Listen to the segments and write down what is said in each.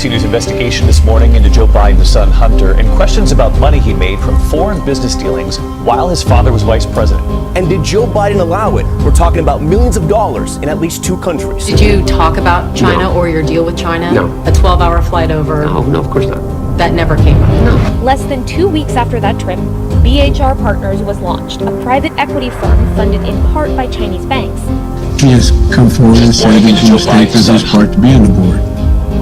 ABC News investigation this morning into Joe Biden's son Hunter and questions about money he made from foreign business dealings while his father was vice president. And did Joe Biden allow it? We're talking about millions of dollars in at least 2 countries. Did you talk about China or your deal with China? No. A 12-hour flight over? No, of course not. That never came up? No. Less than 2 weeks after that trip, BHR Partners was launched, a private equity firm funded in part by Chinese banks. He has come forward and said that he was taking his part to be on the board.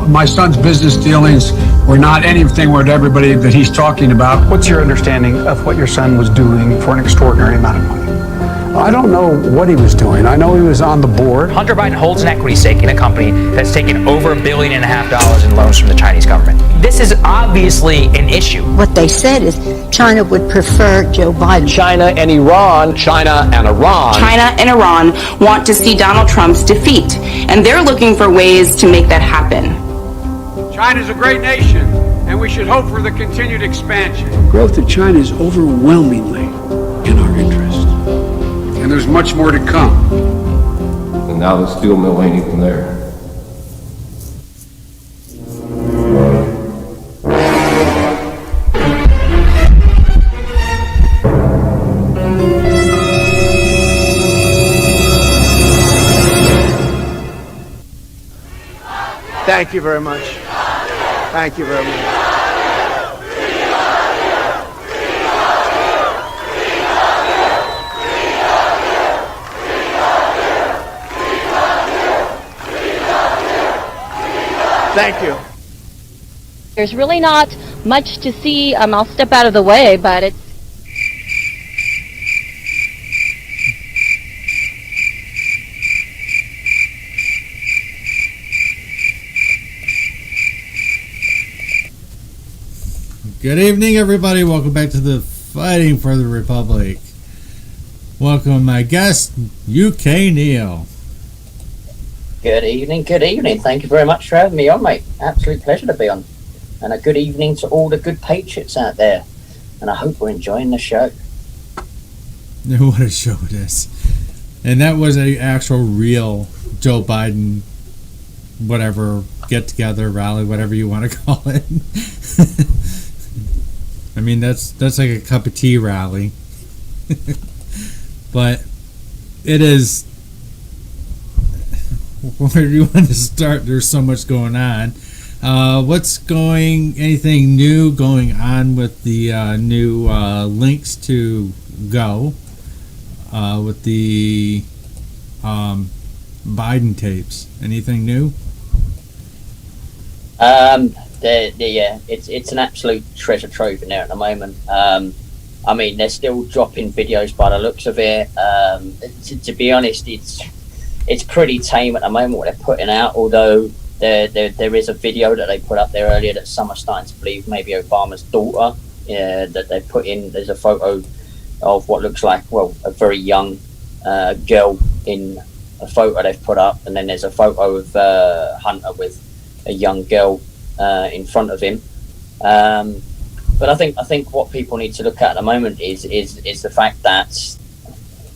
My son's business dealings were not anything with everybody that he's talking about. What's your understanding of what your son was doing for an extraordinary amount of money? I don't know what he was doing. I know he was on the board. Hunter Biden holds an equity stake in a company that's taken over $1.5 billion in loans from the Chinese government. This is obviously an issue. What they said is China would prefer Joe Biden. China and Iran. China and Iran want to see Donald Trump's defeat, and they're looking for ways to make that happen. China's a great nation, and we should hope for the continued expansion. Growth of China is overwhelmingly in our interest. And there's much more to come. And now the steel mill ain't even there. Thank you very much. Thank you very much. Thank you. There's really not much to see. I'll step out of the way, but it's Good evening, everybody. Welcome back to the Fighting for the Republic. Welcome my guest, UKNeil. Good evening, good evening. Thank you very much for having me on, mate. Absolute pleasure to be on. And a good evening to all the good patriots out there. And I hope we're enjoying the show. What a show it is. And that was a actual real Joe Biden, whatever, get-together, rally, whatever you want to call it. I mean, that's like a cup of tea rally. But it is... Where do you want to start? There's so much going on. Anything new going on with the new links to go with the Biden tapes? Anything new? It's an absolute treasure trove in there at the moment. I mean, they're still dropping videos by the looks of it. To be honest, it's pretty tame at the moment what they're putting out, although there is a video that they put up there earlier that some are starting to believe maybe Obama's daughter, that they put in. There's a photo of what looks like, well, a very young girl in a photo they've put up, and then there's a photo of Hunter with a young girl in front of him. But I think what people need to look at the moment is the fact that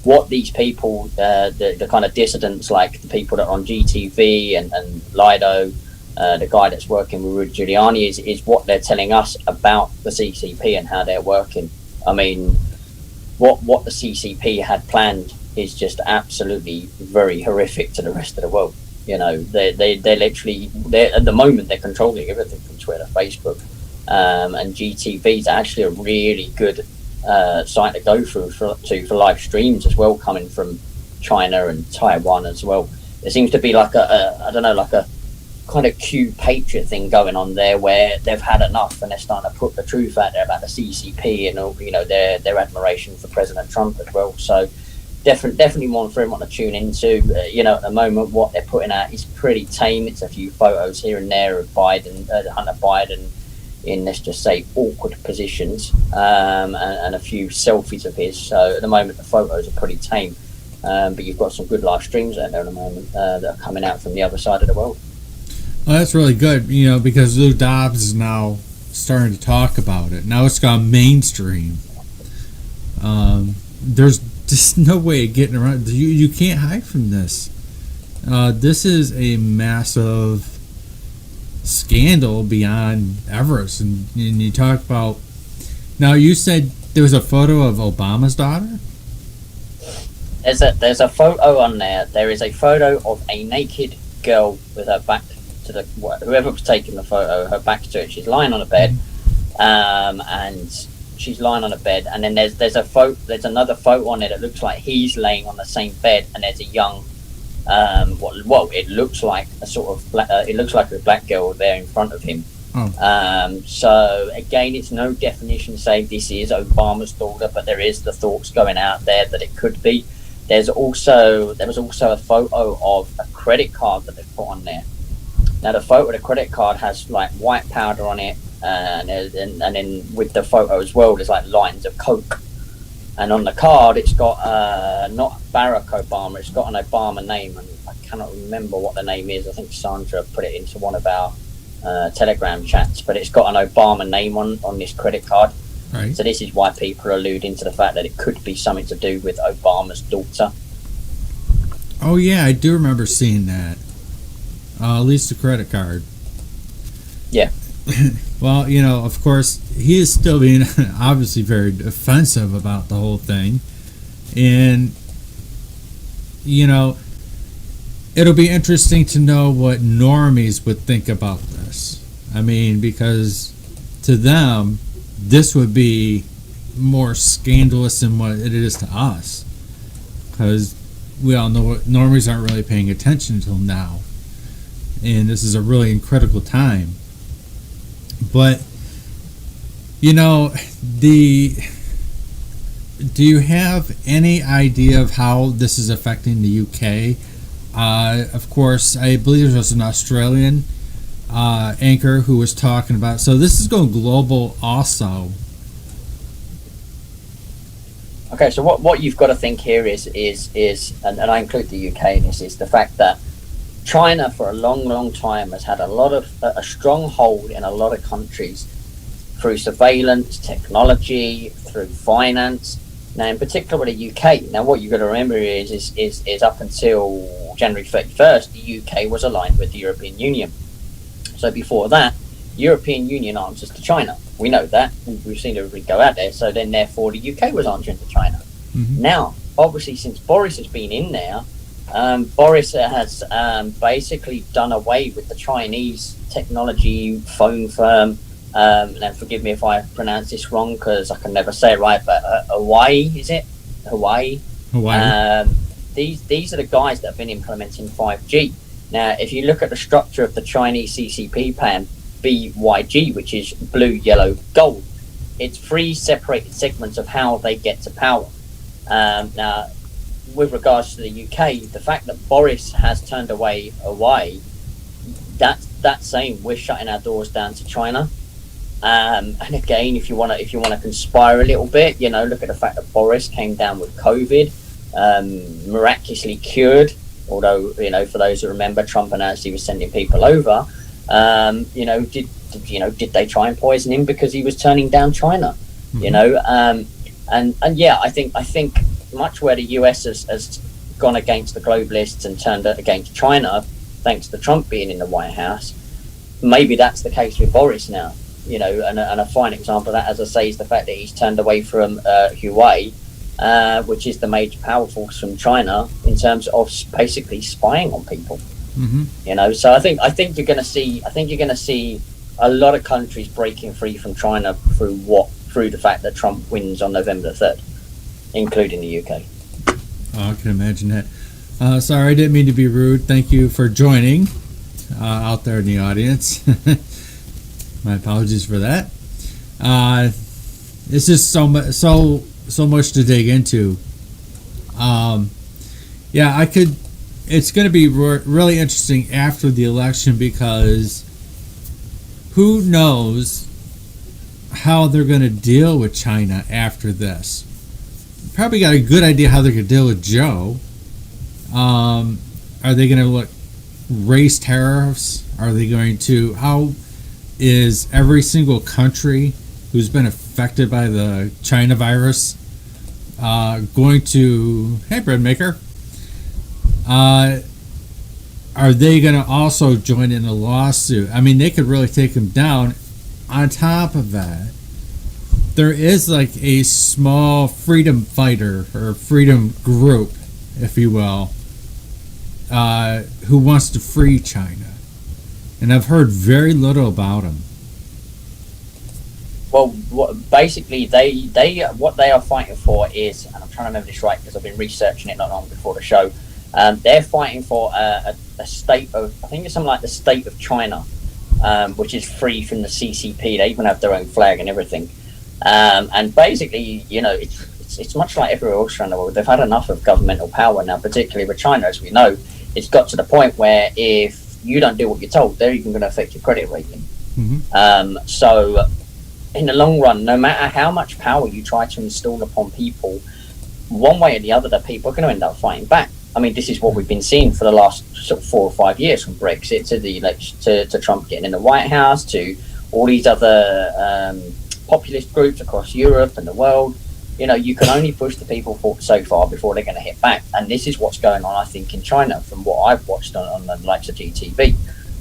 what these people, the kind of dissidents, like the people that are on GTV and Lido, the guy that's working with Rudy Giuliani, is what they're telling us about the CCP and how they're working. I mean, what the CCP had planned is just absolutely very horrific to the rest of the world. You know, they're literally, at the moment they're controlling everything from Twitter, Facebook, and GTV is actually a really good site to go through for live streams as well, coming from China and Taiwan as well. There seems to be like a kind of Q patriot thing going on there, where they've had enough and they're starting to put the truth out there about the CCP and, you know, their admiration for President Trump as well. So definitely one for everyone to tune into. You know, at the moment what they're putting out is pretty tame. It's a few photos here and there of Hunter Biden in, let's just say, awkward positions, and a few selfies of his. So at the moment the photos are pretty tame, but you've got some good live streams out there at the moment that are coming out from the other side of the world. Well, that's really good, you know, because Lou Dobbs is now starting to talk about it. Now it's gone mainstream. There's just no way of getting around. You can't hide from this. This is a massive scandal beyond Everest. And you talk about, now you said there was a photo of Obama's daughter? There's a photo on there. There is a photo of a naked girl with her back to the whoever was taking the photo. Her back to it. She's lying on a bed, and she's lying on a bed. And then there's another photo on it that looks like he's laying on the same bed, and there's a young, it looks like a sort of it looks like a black girl there in front of him. So again, it's no definition to say this is Obama's daughter, but there is the thoughts going out there that it could be. There was also a photo of a credit card that they put on there. Now the photo of the credit card has like white powder on it, and then with the photo as well, there's like lines of coke. And on the card, it's got not Barack Obama, it's got an Obama name, and I cannot remember what the name is. I think Sandra put it into one of our Telegram chats, but it's got an Obama name on this credit card. Right. So this is why people are alluding to the fact that it could be something to do with Obama's daughter. Oh yeah, I do remember seeing that. At least the credit card. Yeah. Well, of course, he is still being obviously very defensive about the whole thing. And, it'll be interesting to know what normies would think about this. I mean, because to them, this would be more scandalous than what it is to us. Because we all know what normies aren't really paying attention until now. And this is a really critical time. But, do you have any idea of how this is affecting the UK? Of course, I believe there was an Australian anchor who was talking about. So this is going global also. Okay, so what you've got to think here is and I include the UK in this, is the fact that China for a long time has had a strong hold in a lot of countries through surveillance, technology, through finance. Now, in particular with the UK. Now, what you've got to remember is up until January 31st, the UK was aligned with the European Union. So before that, European Union answers to China. We know that. We've seen everybody go out there. So then, therefore, the UK was answering to China. Mm-hmm. Now, obviously, since Boris has been in there, Boris has basically done away with the Chinese technology phone firm. And forgive me if I pronounce this wrong because I can never say it right, but Hawaii, is it? Hawaii. These are the guys that have been implementing 5G. Now, if you look at the structure of the Chinese CCP plan, BYG, which is blue, yellow, gold, it's 3 separated segments of how they get to power. Now, with regards to the UK, the fact that Boris has turned away Hawaii, that's saying we're shutting our doors down to China. And again, if you want to conspire a little bit, look at the fact that Boris came down with COVID, miraculously cured. Although, for those who remember, Trump announced he was sending people over. Did they try and poison him because he was turning down China? Mm-hmm. I think much where the US has gone against the globalists and turned against China, thanks to Trump being in the White House, maybe that's the case with Boris now. And a fine example of that, as I say, is the fact that he's turned away from Huawei, which is the major power force from China in terms of basically spying on people. Mm-hmm. So I think you're going to see a lot of countries breaking free from China through the fact that Trump wins on November the 3rd, including the UK. Oh, I can imagine that. Sorry, I didn't mean to be rude. Thank you for joining out there in the audience. My apologies for that. It's just so much to dig into. It's going to be really interesting after the election because who knows how they're going to deal with China after this. Probably got a good idea how they're going to deal with Joe. Are they going to raise tariffs? Are they going to... How is every single country who's been affected by the China virus going to... Hey, bread maker. are they going to also join in a lawsuit? I mean, they could really take him down. On top of that, there is like a small freedom fighter or freedom group, if you will, who wants to free China. And I've heard very little about them. Well, basically, what they are fighting for is, and I'm trying to remember this right because I've been researching it not long before the show. They're fighting for a state of, I think it's something like the state of China, which is free from the CCP. They even have their own flag and everything. And basically, you know, it's much like everywhere else around the world. They've had enough of governmental power now, particularly with China, as we know. It's got to the point where if you don't do what you're told, they're even going to affect your credit rating. So in the long run, no matter how much power you try to install upon people, one way or the other, the people are going to end up fighting back. I mean, this is what we've been seeing for the last sort of 4 or 5 years, from Brexit to the election, to Trump getting in the White House, to all these other populist groups across Europe and the world. You know, you can only push the people so far before they're going to hit back. And this is what's going on, I think, in China, from what I've watched on the likes of GTV.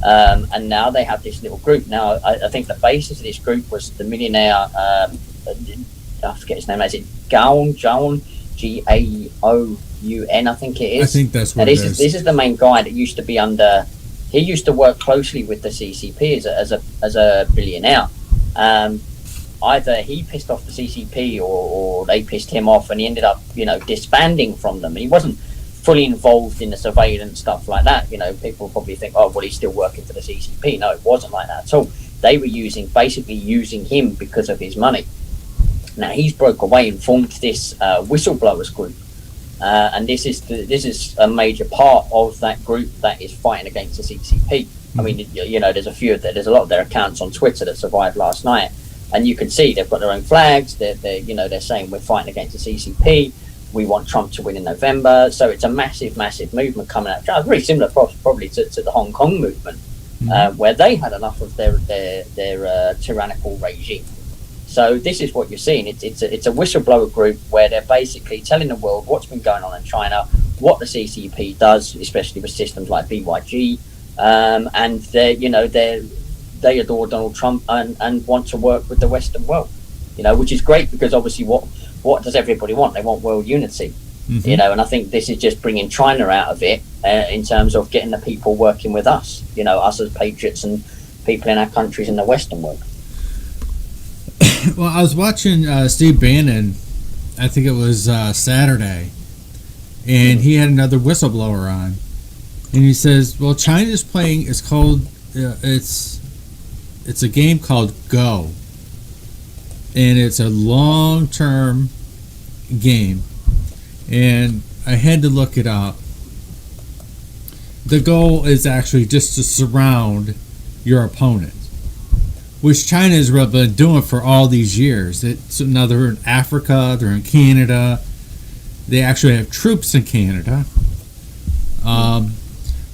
And now they have this little group. Now, I think the basis of this group was the millionaire, I forget his name, is it Gaon, Gaoun, I think it is. I think that's what it is. This is the main guy that used to be under, he used to work closely with the CCP as a billionaire. Either he pissed off the CCP or they pissed him off, and he ended up, you know, disbanding from them. And he wasn't fully involved in the surveillance stuff like that. You know, people probably think, oh, well, he's still working for the CCP. No, it wasn't like that at all. They were basically using him because of his money. Now he's broke away and formed this whistleblowers group, and this is a major part of that group that is fighting against the CCP. I mean, you know, there's a lot of their accounts on Twitter that survived last night. And you can see they've got their own flags. They're saying we're fighting against the CCP. We want Trump to win in November. So it's a massive, massive movement coming out. Very similar, probably to the Hong Kong movement, where they had enough of their tyrannical regime. So this is what you're seeing. It's a whistleblower group where they're basically telling the world what's been going on in China, what the CCP does, especially with systems like BYG, and they adore Donald Trump and want to work with the Western world, you know, which is great because obviously what does everybody want? They want world unity, you know, and I think this is just bringing China out of it in terms of getting the people working with us, you know, us as patriots and people in our countries in the Western world. Well, I was watching Steve Bannon, I think it was Saturday, and he had another whistleblower on, and he says, well, China's playing, it's called, it's a game called Go, and it's a long-term game, and I had to look it up. The goal is actually just to surround your opponent, which China has really been doing for all these years. Now they're in Africa, they're in Canada, they actually have troops in Canada.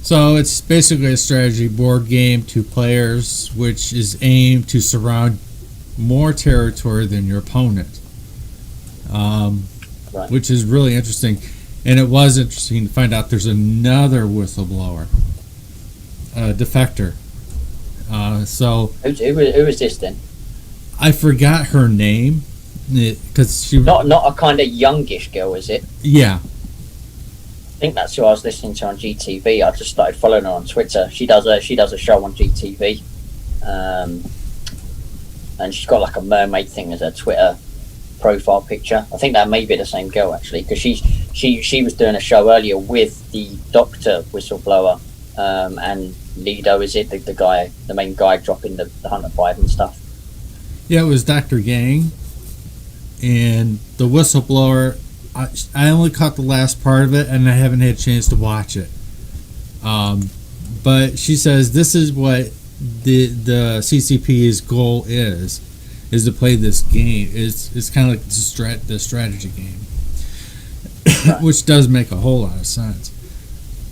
So it's basically a strategy board game, 2 players, which is aimed to surround more territory than your opponent, which is really interesting. And it was interesting to find out there's another whistleblower, defector. So who was this then? I forgot her name because she not a kind of youngish girl, is it? Yeah. I think that's who I was listening to on GTV. I just started following her on Twitter. She does a show on GTV, and she's got like a mermaid thing as her Twitter profile picture. I think that may be the same girl actually, because she was doing a show earlier with the doctor whistleblower, and Lido, is it the main guy dropping the Hunter Biden stuff? Yeah, it was Dr. Yang, and the whistleblower. I only caught the last part of it, and I haven't had a chance to watch it. But she says this is what the CCP's goal is to play this game. It's kind of like the strategy game, which does make a whole lot of sense.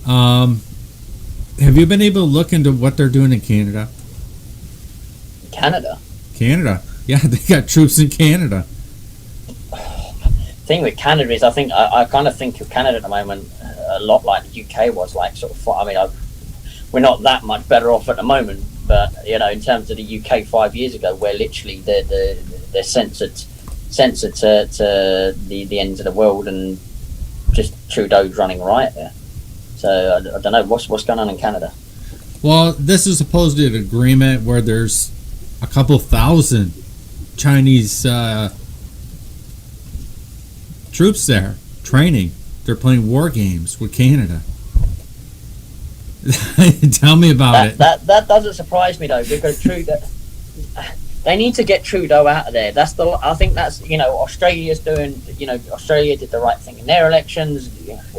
Have you been able to look into what they're doing in Canada? Canada? Yeah, they got troops in Canada. Thing with Canada is I think I kind of think of Canada at the moment a lot like the UK was, like sort of, I mean, we're not that much better off at the moment. But in terms of the UK 5 years ago, where literally they're censored to the ends of the world, and just Trudeau's running riot there. So I don't know what's going on in Canada. Well, this is supposedly an agreement where there's a couple thousand Chinese troops there training. They're playing war games with Canada. Tell me about it. That doesn't surprise me though, because they need to get Trudeau out of there. I think that's Australia's doing. Australia did the right thing in their elections.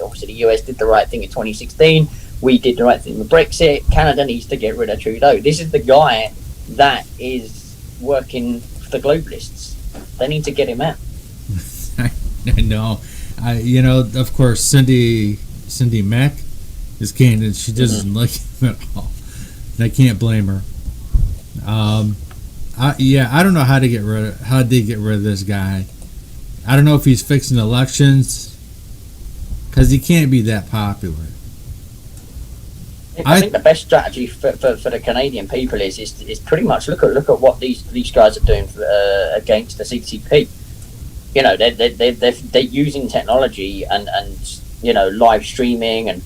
Obviously, the US did the right thing in 2016. We did the right thing with Brexit. Canada needs to get rid of Trudeau. This is the guy that is working for the globalists. They need to get him out. I know. Of course, Cindy Mack is Canadian. She doesn't like him at all. And I can't blame her. I don't know how they get rid of this guy. I don't know if he's fixing elections, because he can't be that popular. I think the best strategy for the Canadian people is pretty much look at what these guys are doing against the CCP. They're using technology and live streaming and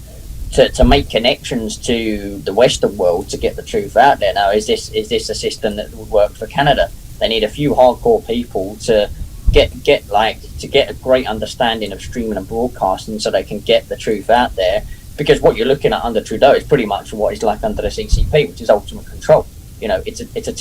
to make connections to the Western world to get the truth out there. Now, is this a system that would work for Canada? They need a few hardcore people to get a great understanding of streaming and broadcasting, so they can get the truth out there. Because what you're looking at under Trudeau is pretty much what is like under the CCP, which is ultimate control. It's a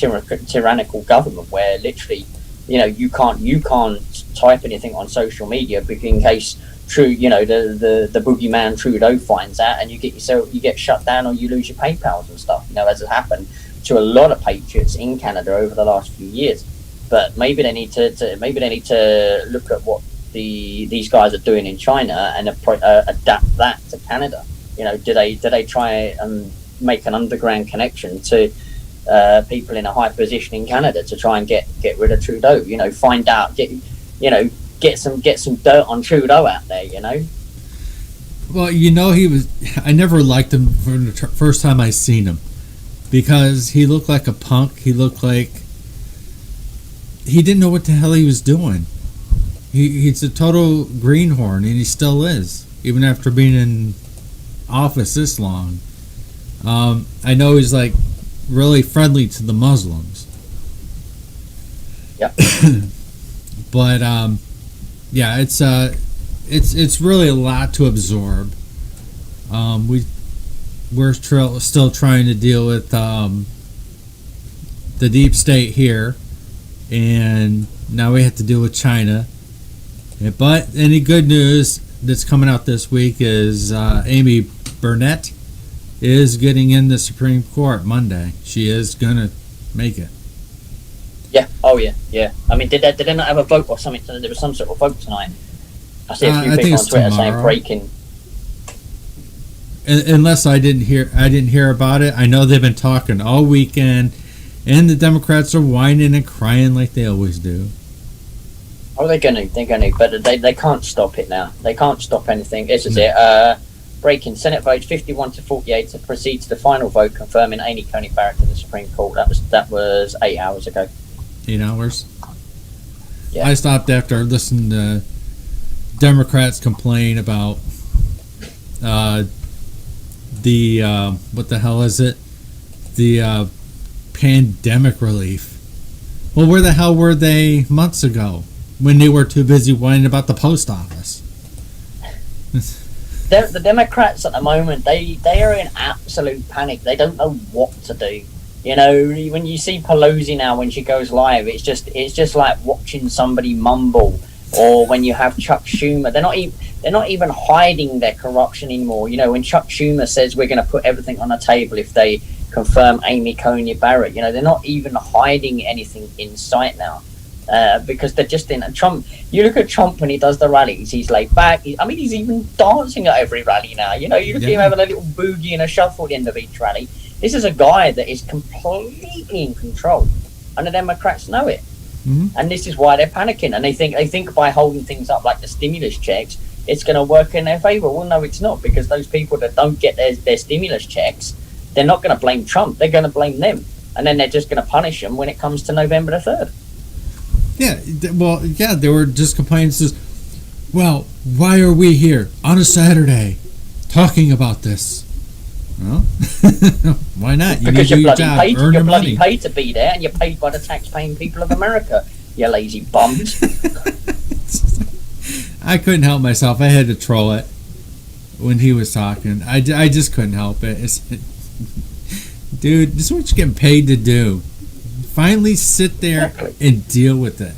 tyrannical government where literally, you can't type anything on social media because in case the boogeyman Trudeau finds out, and you get shut down or you lose your PayPals and stuff. As has happened to a lot of patriots in Canada over the last few years. But maybe they need to look at what these guys are doing in China and adapt that to Canada. Do they try and make an underground connection to people in a high position in Canada to try and get rid of Trudeau? Find out, get some dirt on Trudeau out there. Well, he was. I never liked him from the first time I seen him, because he looked like a punk. He looked like he didn't know what the hell he was doing. He's a total greenhorn, and he still is, even after being in office this long. I know he's like really friendly to the Muslims. Yeah. But yeah, it's really a lot to absorb. We're still trying to deal with the deep state here, and now we have to deal with China. But any good news that's coming out this week is Amy Burnett is getting in the Supreme Court Monday. She is gonna make it. Yeah. Oh yeah. Yeah. I mean, did they not have a vote or something? There was some sort of vote tonight. I see a few people on Twitter saying breaking. Unless I didn't hear about it. I know they've been talking all weekend, and the Democrats are whining and crying like they always do. Oh, they're gonna, but they can't stop it now. They can't stop anything. This is it. Breaking Senate votes 51-48 to proceed to the final vote confirming Amy Coney Barrett to the Supreme Court. That was 8 hours ago. 8 hours. Yeah. I stopped after listening to Democrats complain about the what the hell is it? The pandemic relief. Well, where the hell were they months ago when they were too busy whining about the post office? The Democrats at the moment, they are in absolute panic. They don't know what to do. When you see Pelosi now when she goes live, it's just like watching somebody mumble. Or when you have Chuck Schumer, they're not even hiding their corruption anymore. When Chuck Schumer says we're going to put everything on the table if they confirm Amy Coney Barrett, they're not even hiding anything in sight now. Because they're just in Trump. You look at Trump when he does the rallies, he's laid back. He's even dancing at every rally now. You look at him having a little boogie and a shuffle at the end of each rally. This is a guy that is completely in control, and the Democrats know it. Mm-hmm. And this is why they're panicking, and they think by holding things up like the stimulus checks, it's going to work in their favor. Well, no, it's not, because those people that don't get their stimulus checks, they're not going to blame Trump. They're going to blame them. And then they're just going to punish them when it comes to November the 3rd. Yeah, they were just complaining, says, well, why are we here on a Saturday talking about this? Well, why not? You because need you're to do your bloody job, paid. earn You're your bloody money. paid to be there, and you're paid by the tax-paying people of America. You lazy bums. I couldn't help myself. I had to troll it when he was talking. I just couldn't help it. Dude, this is what you're getting paid to do. Finally sit there and deal with it.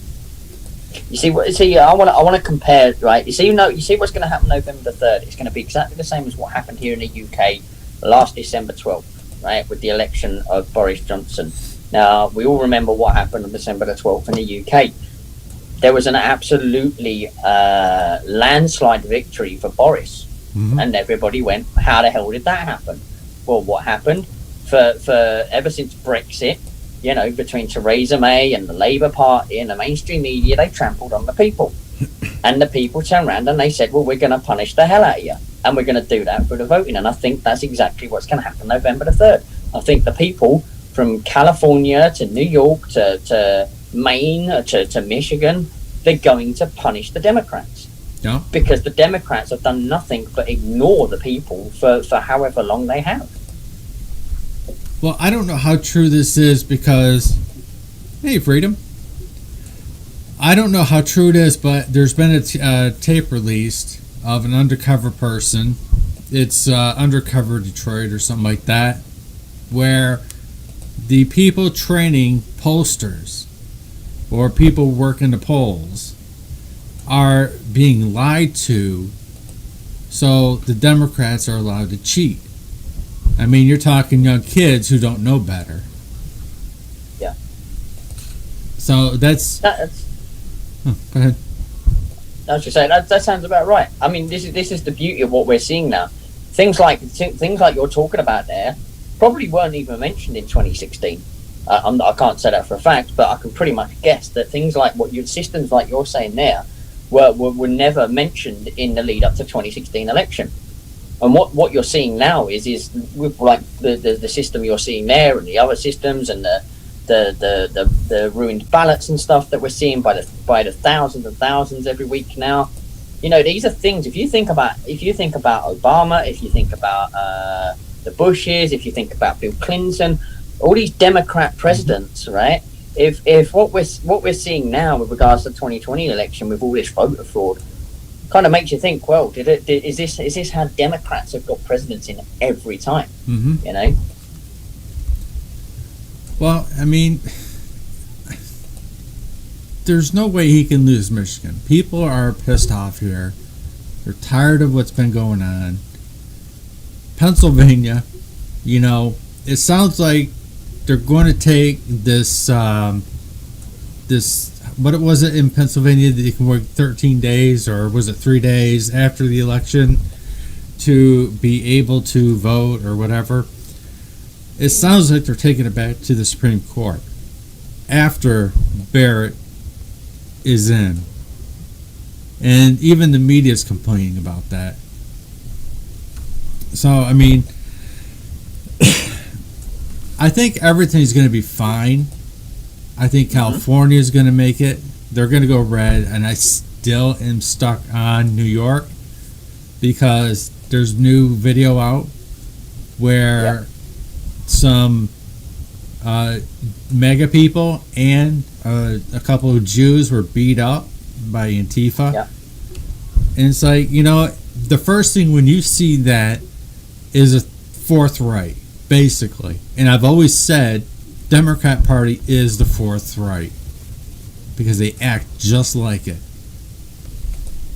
You see, I want to compare, right? You see what's going to happen November the 3rd. It's going to be exactly the same as what happened here in the UK last December 12th, right, with the election of Boris Johnson. Now, we all remember what happened on December the 12th in the UK. There was an absolutely landslide victory for Boris, and everybody went, "How the hell did that happen?" Well, what happened for ever since Brexit? You know, between Theresa May and the Labour Party and the mainstream media, they trampled on the people. And the people turned around and they said, well, we're going to punish the hell out of you. And we're going to do that through the voting. And I think that's exactly what's going to happen November the 3rd. I think the people from California to New York to Maine to Michigan, they're going to punish the Democrats. Yeah. Because the Democrats have done nothing but ignore the people for however long they have. Well, I don't know how true this is because, hey, Freedom. I don't know how true it is, but there's been a tape released of an undercover person. It's Undercover Detroit or something like that, where the people training pollsters or people working the polls are being lied to, so the Democrats are allowed to cheat. I mean, you're talking young kids who don't know better. Yeah. So that's go ahead. I was just saying that sounds about right. I mean, this is the beauty of what we're seeing now. Things like you're talking about there probably weren't even mentioned in 2016. I can't say that for a fact, but I can pretty much guess that things like systems like you're saying there were never mentioned in the lead up to 2016 election. And what you're seeing now is with like the system you're seeing there and the other systems and the ruined ballots and stuff that we're seeing by the thousands and thousands every week now. You know, these are things. If you think about Obama, if you think about the Bushes, if you think about Bill Clinton, all these Democrat presidents, right? If what we're seeing now with regards to the 2020 election with all this voter fraud, kind of makes you think, well, is this how Democrats have got presidents in every time? You know. Well, I mean, there's no way he can lose Michigan. People are pissed off here. They're tired of what's been going on. Pennsylvania, you know, it sounds like they're going to take this what was it in Pennsylvania that you can work 13 days or was it 3 days after the election to be able to vote or whatever. It sounds like they're taking it back to the Supreme Court after Barrett is in. And even the media is complaining about that. So, I mean, I think everything's going to be fine. I think California is going to make it. They're going to go red, and I still am stuck on New York because there's new video out where some MAGA people and a couple of Jews were beat up by Antifa. Yeah. And it's like, you know, the first thing when you see that is a fourth right, basically. And I've always said Democrat Party is the fourth right because they act just like it.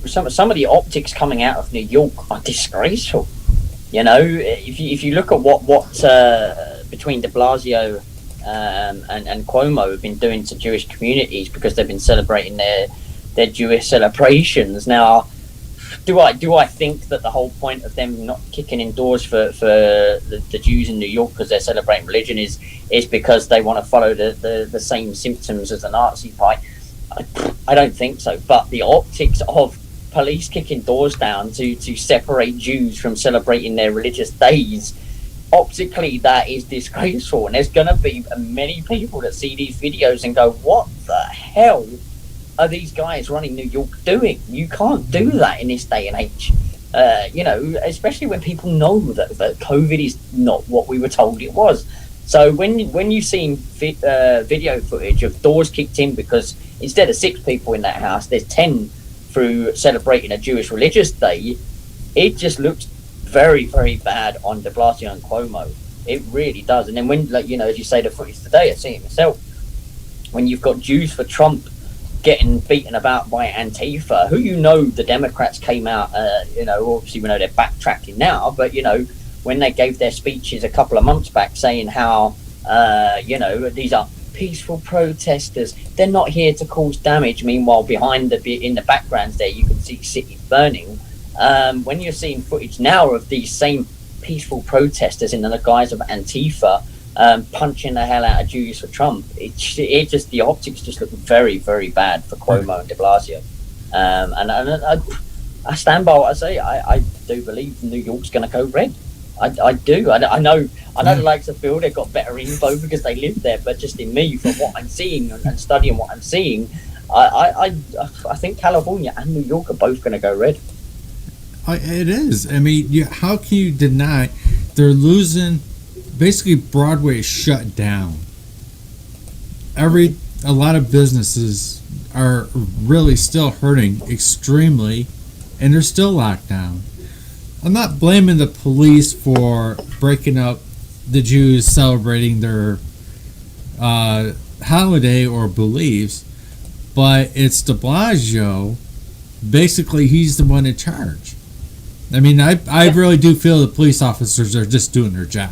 Some of the optics coming out of New York are disgraceful. You know, if you look at what between de Blasio and Cuomo have been doing to Jewish communities because they've been celebrating their Jewish celebrations. Now, do I think that the whole point of them not kicking indoors for the Jews in New York because they're celebrating religion is because they want to follow the same symptoms as the Nazi Party? I don't think so. But the optics of police kicking doors down to separate Jews from celebrating their religious days optically that is disgraceful, and there's going to be many people that see these videos and go, what the hell are these guys running New York doing? You can't do that in this day and age. You know, especially when people know that COVID is not what we were told it was. So when you've seen video footage of doors kicked in because instead of 6 people in that house, there's 10 through celebrating a Jewish religious day, it just looks very, very bad on de Blasio and Cuomo. It really does. And then when, like, you know, as you say, the footage today, I see it myself, when you've got Jews for Trump getting beaten about by Antifa, who, you know, the Democrats came out, you know, obviously we know they're backtracking now, but, you know, when they gave their speeches a couple of months back saying how, you know, these are peaceful protesters, they're not here to cause damage. Meanwhile, behind in the backgrounds there, you can see cities burning. When you're seeing footage now of these same peaceful protesters in the guise of Antifa punching the hell out of Jews for Trump, it just, the optics just look very, very bad for Cuomo and de Blasio. And I stand by what I say. I do believe New York's going to go red. I do. I know the likes of Phil, they've got better info because they live there, but just in me, from what I'm seeing and studying what I'm seeing, I think California and New York are both going to go red. It is. I mean, how can you deny they're losing? Basically, Broadway is shut down. A lot of businesses are really still hurting extremely, and they're still locked down. I'm not blaming the police for breaking up the Jews celebrating their holiday or beliefs, but it's de Blasio. Basically, he's the one in charge. I mean, I really do feel the police officers are just doing their job,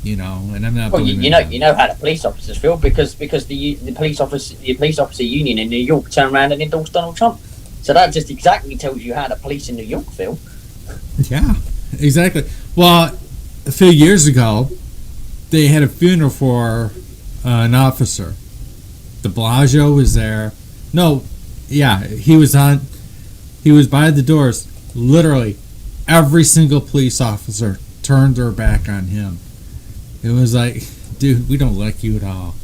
you know, and I'm not. Well, you know how the police officers feel because the police officer union in New York turned around and endorsed Donald Trump. So that just exactly tells you how the police in New York feel. Yeah, exactly. Well, a few years ago, they had a funeral for an officer. De Blasio was there. No, yeah, he was by the doors. Literally, every single police officer turned their back on him. It was like, dude, we don't like you at all.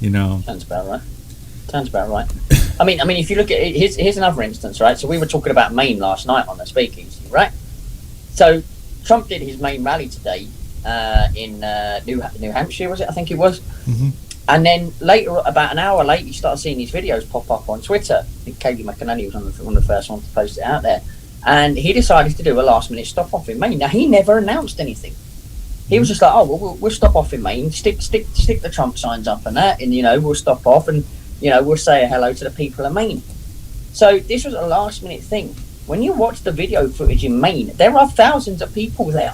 You know. Sounds about right. I mean, if you look at it, here's another instance, right? So we were talking about Maine last night on the speakeasy, right? So Trump did his Maine rally today in New Hampshire, was it? I think it was. Mm-hmm. And then later, about an hour later, you started seeing these videos pop up on Twitter. I think Katie McAnally was one of the first ones to post it out there. And he decided to do a last-minute stop-off in Maine. Now, he never announced anything. He was just like, oh, well, we'll stop off in Maine, stick the Trump signs up and that, and, you know, we'll stop off and, you know, we'll say hello to the people of Maine. So this was a last-minute thing. When you watch the video footage in Maine, there are thousands of people there.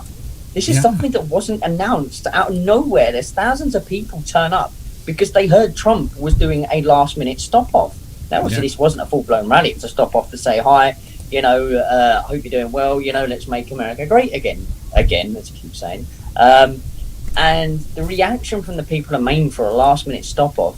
This is something that wasn't announced out of nowhere. There's thousands of people turn up because they heard Trump was doing a last-minute stop-off. Now, obviously, this wasn't a full-blown rally. It was a stop-off to say hi, you know, I hope you're doing well, you know, let's make America great again, as you keep saying. And the reaction from the people of Maine for a last-minute stop-off,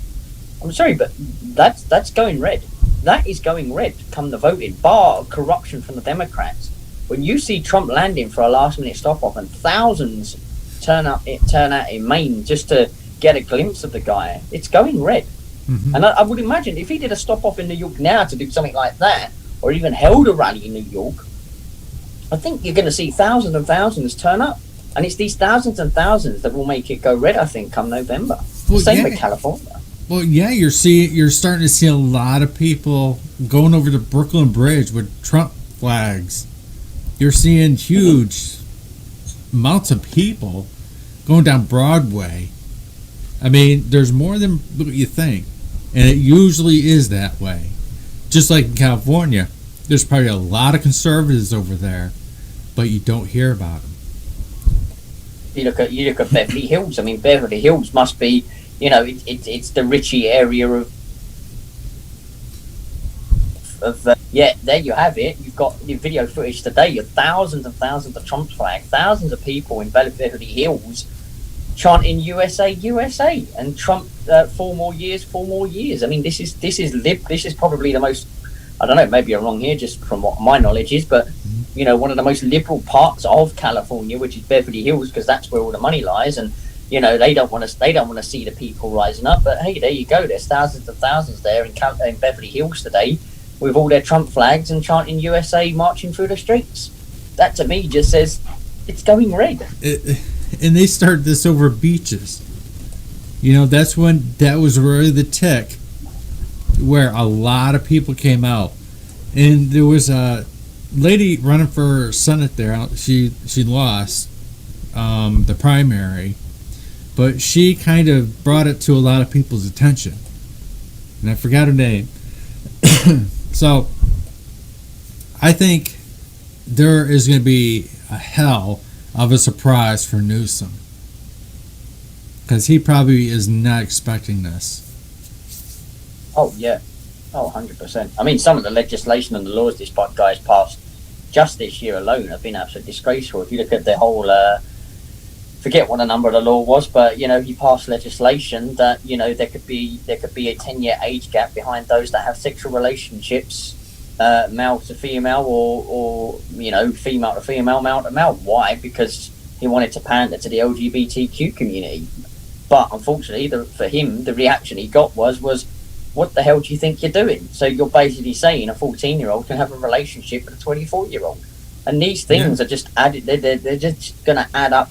I'm sorry, but that's going red. That is going red come the voting, bar corruption from the Democrats. When you see Trump landing for a last-minute stop-off and thousands turn out in Maine just to get a glimpse of the guy, it's going red. Mm-hmm. And I would imagine if he did a stop-off in New York now to do something like that, or even held a rally in New York, I think you're going to see thousands and thousands turn up. And it's these thousands and thousands that will make it go red, I think, come November. Same with California. Well, yeah, you're starting to see a lot of people going over the Brooklyn Bridge with Trump flags. You're seeing huge amounts of people going down Broadway. I mean, there's more than what you think, and it usually is that way. Just like in California, there's probably a lot of conservatives over there, but you don't hear about them. You look at Beverly Hills. I mean, Beverly Hills must be, you know, it's the Richie area of yeah. There you have it. You've got the video footage today of thousands and thousands of Trump flags, thousands of people in Beverly Hills chanting USA, USA, and Trump 4 more years, 4 more years. I mean, this is probably the most, I don't know, maybe I'm wrong here, just from what my knowledge is, but one of the most liberal parts of California, which is Beverly Hills, because that's where all the money lies. And they don't want to see the people rising up. But hey, there you go. There's thousands and thousands there in Beverly Hills today, with all their Trump flags and chanting USA, marching through the streets. That to me just says it's going red. And they started this over beaches. That was really the tick, where a lot of people came out. And there was a lady running for Senate there. She lost the primary, but she kind of brought it to a lot of people's attention. And I forgot her name. So I think there is going to be a hell of a surprise for Newsom, because he probably is not expecting this. Oh, yeah. Oh, 100%. I mean, some of the legislation and the laws this guy's passed just this year alone have been absolutely disgraceful. If you look at the whole, forget what the number of the law was, but, he passed legislation that, there could be a 10-year age gap behind those that have sexual relationships, male to female or female to female, male to male. Why? Because he wanted to pander to the LGBTQ community. But unfortunately, for him, the reaction he got was, what the hell do you think you're doing? So you're basically saying a 14-year-old can have a relationship with a 24-year-old. And these things are just added, they're just going to add up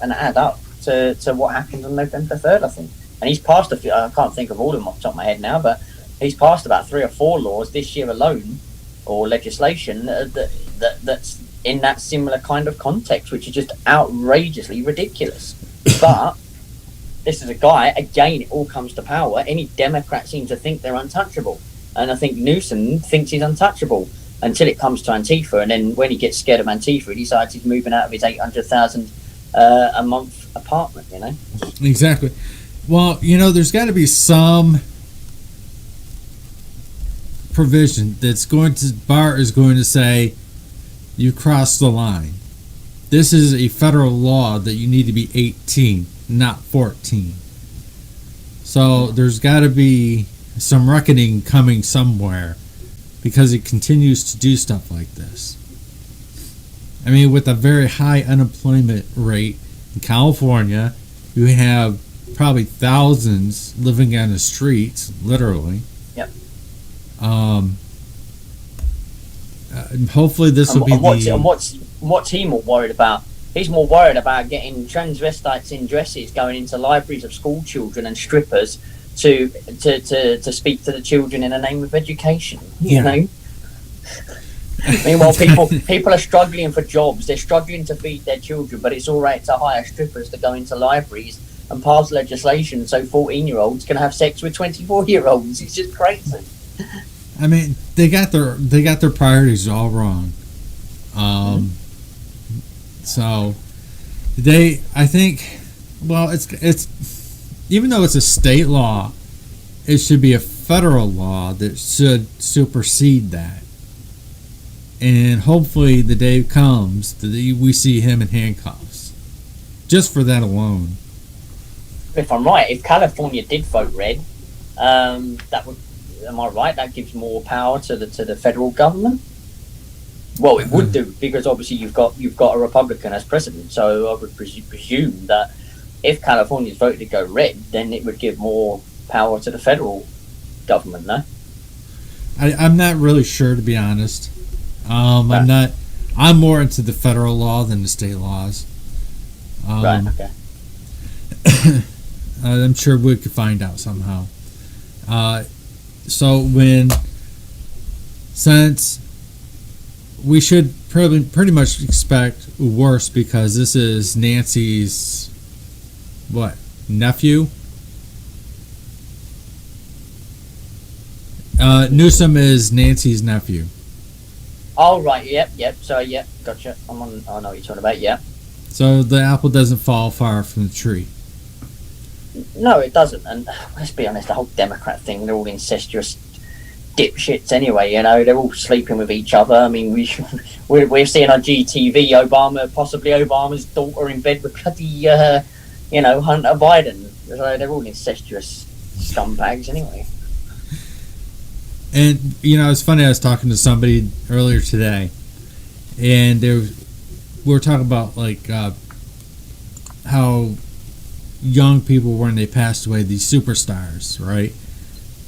to what happened on November 3rd, I think. And he's passed a few, I can't think of all of them off the top of my head now, but he's passed about 3 or 4 laws this year alone, or legislation, that's in that similar kind of context, which is just outrageously ridiculous. But this is a guy, again, it all comes to power. Any Democrat seems to think they're untouchable. And I think Newsom thinks he's untouchable until it comes to Antifa. And then when he gets scared of Antifa, he decides he's moving out of his $800,000 a month apartment, Exactly. Well, there's got to be some provision Barr is going to say, you crossed the line. This is a federal law that you need to be 18, not 14. So there's got to be some reckoning coming somewhere, because he continues to do stuff like this. I mean, with a very high unemployment rate in California, you have probably thousands living on the streets, literally. Yep. Hopefully this will be what's he more worried about? He's more worried about getting transvestites in dresses going into libraries of school children and strippers to speak to the children in the name of education. Meanwhile, people are struggling for jobs. They're struggling to feed their children, but it's all right to hire strippers to go into libraries and pass legislation so 14-year-olds can have sex with 24-year-olds. It's just crazy. I mean, they got their priorities all wrong. So I think, well, it's even though it's a state law, it should be a federal law that should supersede that. And hopefully the day comes that we see him in handcuffs, just for that alone. If I'm right, if California did vote red, that would, am I right? That gives more power to the federal government. Well, it would do, because obviously you've got a Republican as president. So I would presume that if California's voted to go red, then it would give more power to the federal government. No, I'm not really sure, to be honest. I'm more into the federal law than the state laws. Right. Okay. I'm sure we could find out somehow. Since we should pretty much expect worse, because this is Nancy's nephew. Newsom is Nancy's nephew. Oh, right. Yep. So, yep. Gotcha. I know what you're talking about. Yeah. So the apple doesn't fall far from the tree. No, it doesn't. And let's be honest, the whole Democrat thing, they're all incestuous dipshits anyway. They're all sleeping with each other. I mean, we're seeing on GTV possibly Obama's daughter in bed with bloody, Hunter Biden. So they're all incestuous scumbags anyway. And, it's funny, I was talking to somebody earlier today, and we were talking about like how young people were when they passed away, these superstars, right?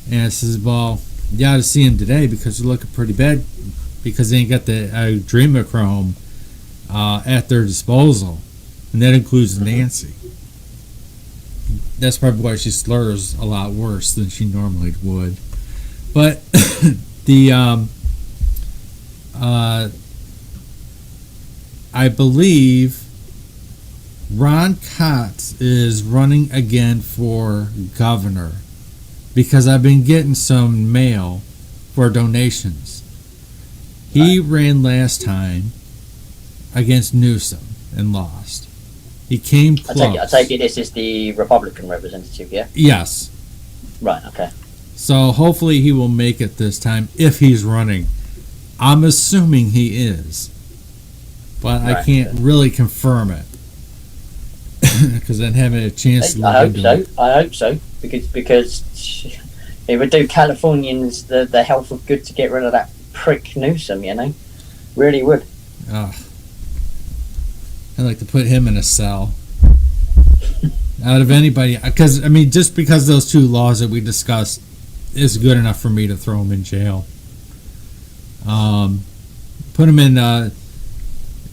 And I says, well, you ought to see them today because they're looking pretty bad because they ain't got the adrenochrome at their disposal, and that includes Nancy. That's probably why she slurs a lot worse than she normally would. But I believe Ron Kotz is running again for governor because I've been getting some mail for donations. He ran last time against Newsom and lost. He came close. I take it this is the Republican representative, yeah? Yes. Right, okay. So hopefully he will make it this time if he's running. I'm assuming he is. But I can't really confirm it. Because I haven't had a chance to look into it. I hope so. Because it would do Californians the health of good to get rid of that prick Newsom, you know? Really would. Oh. I'd like to put him in a cell. Out of anybody. Because, I mean, just because those two laws that we discussed is good enough for me to throw him in jail. Put him in,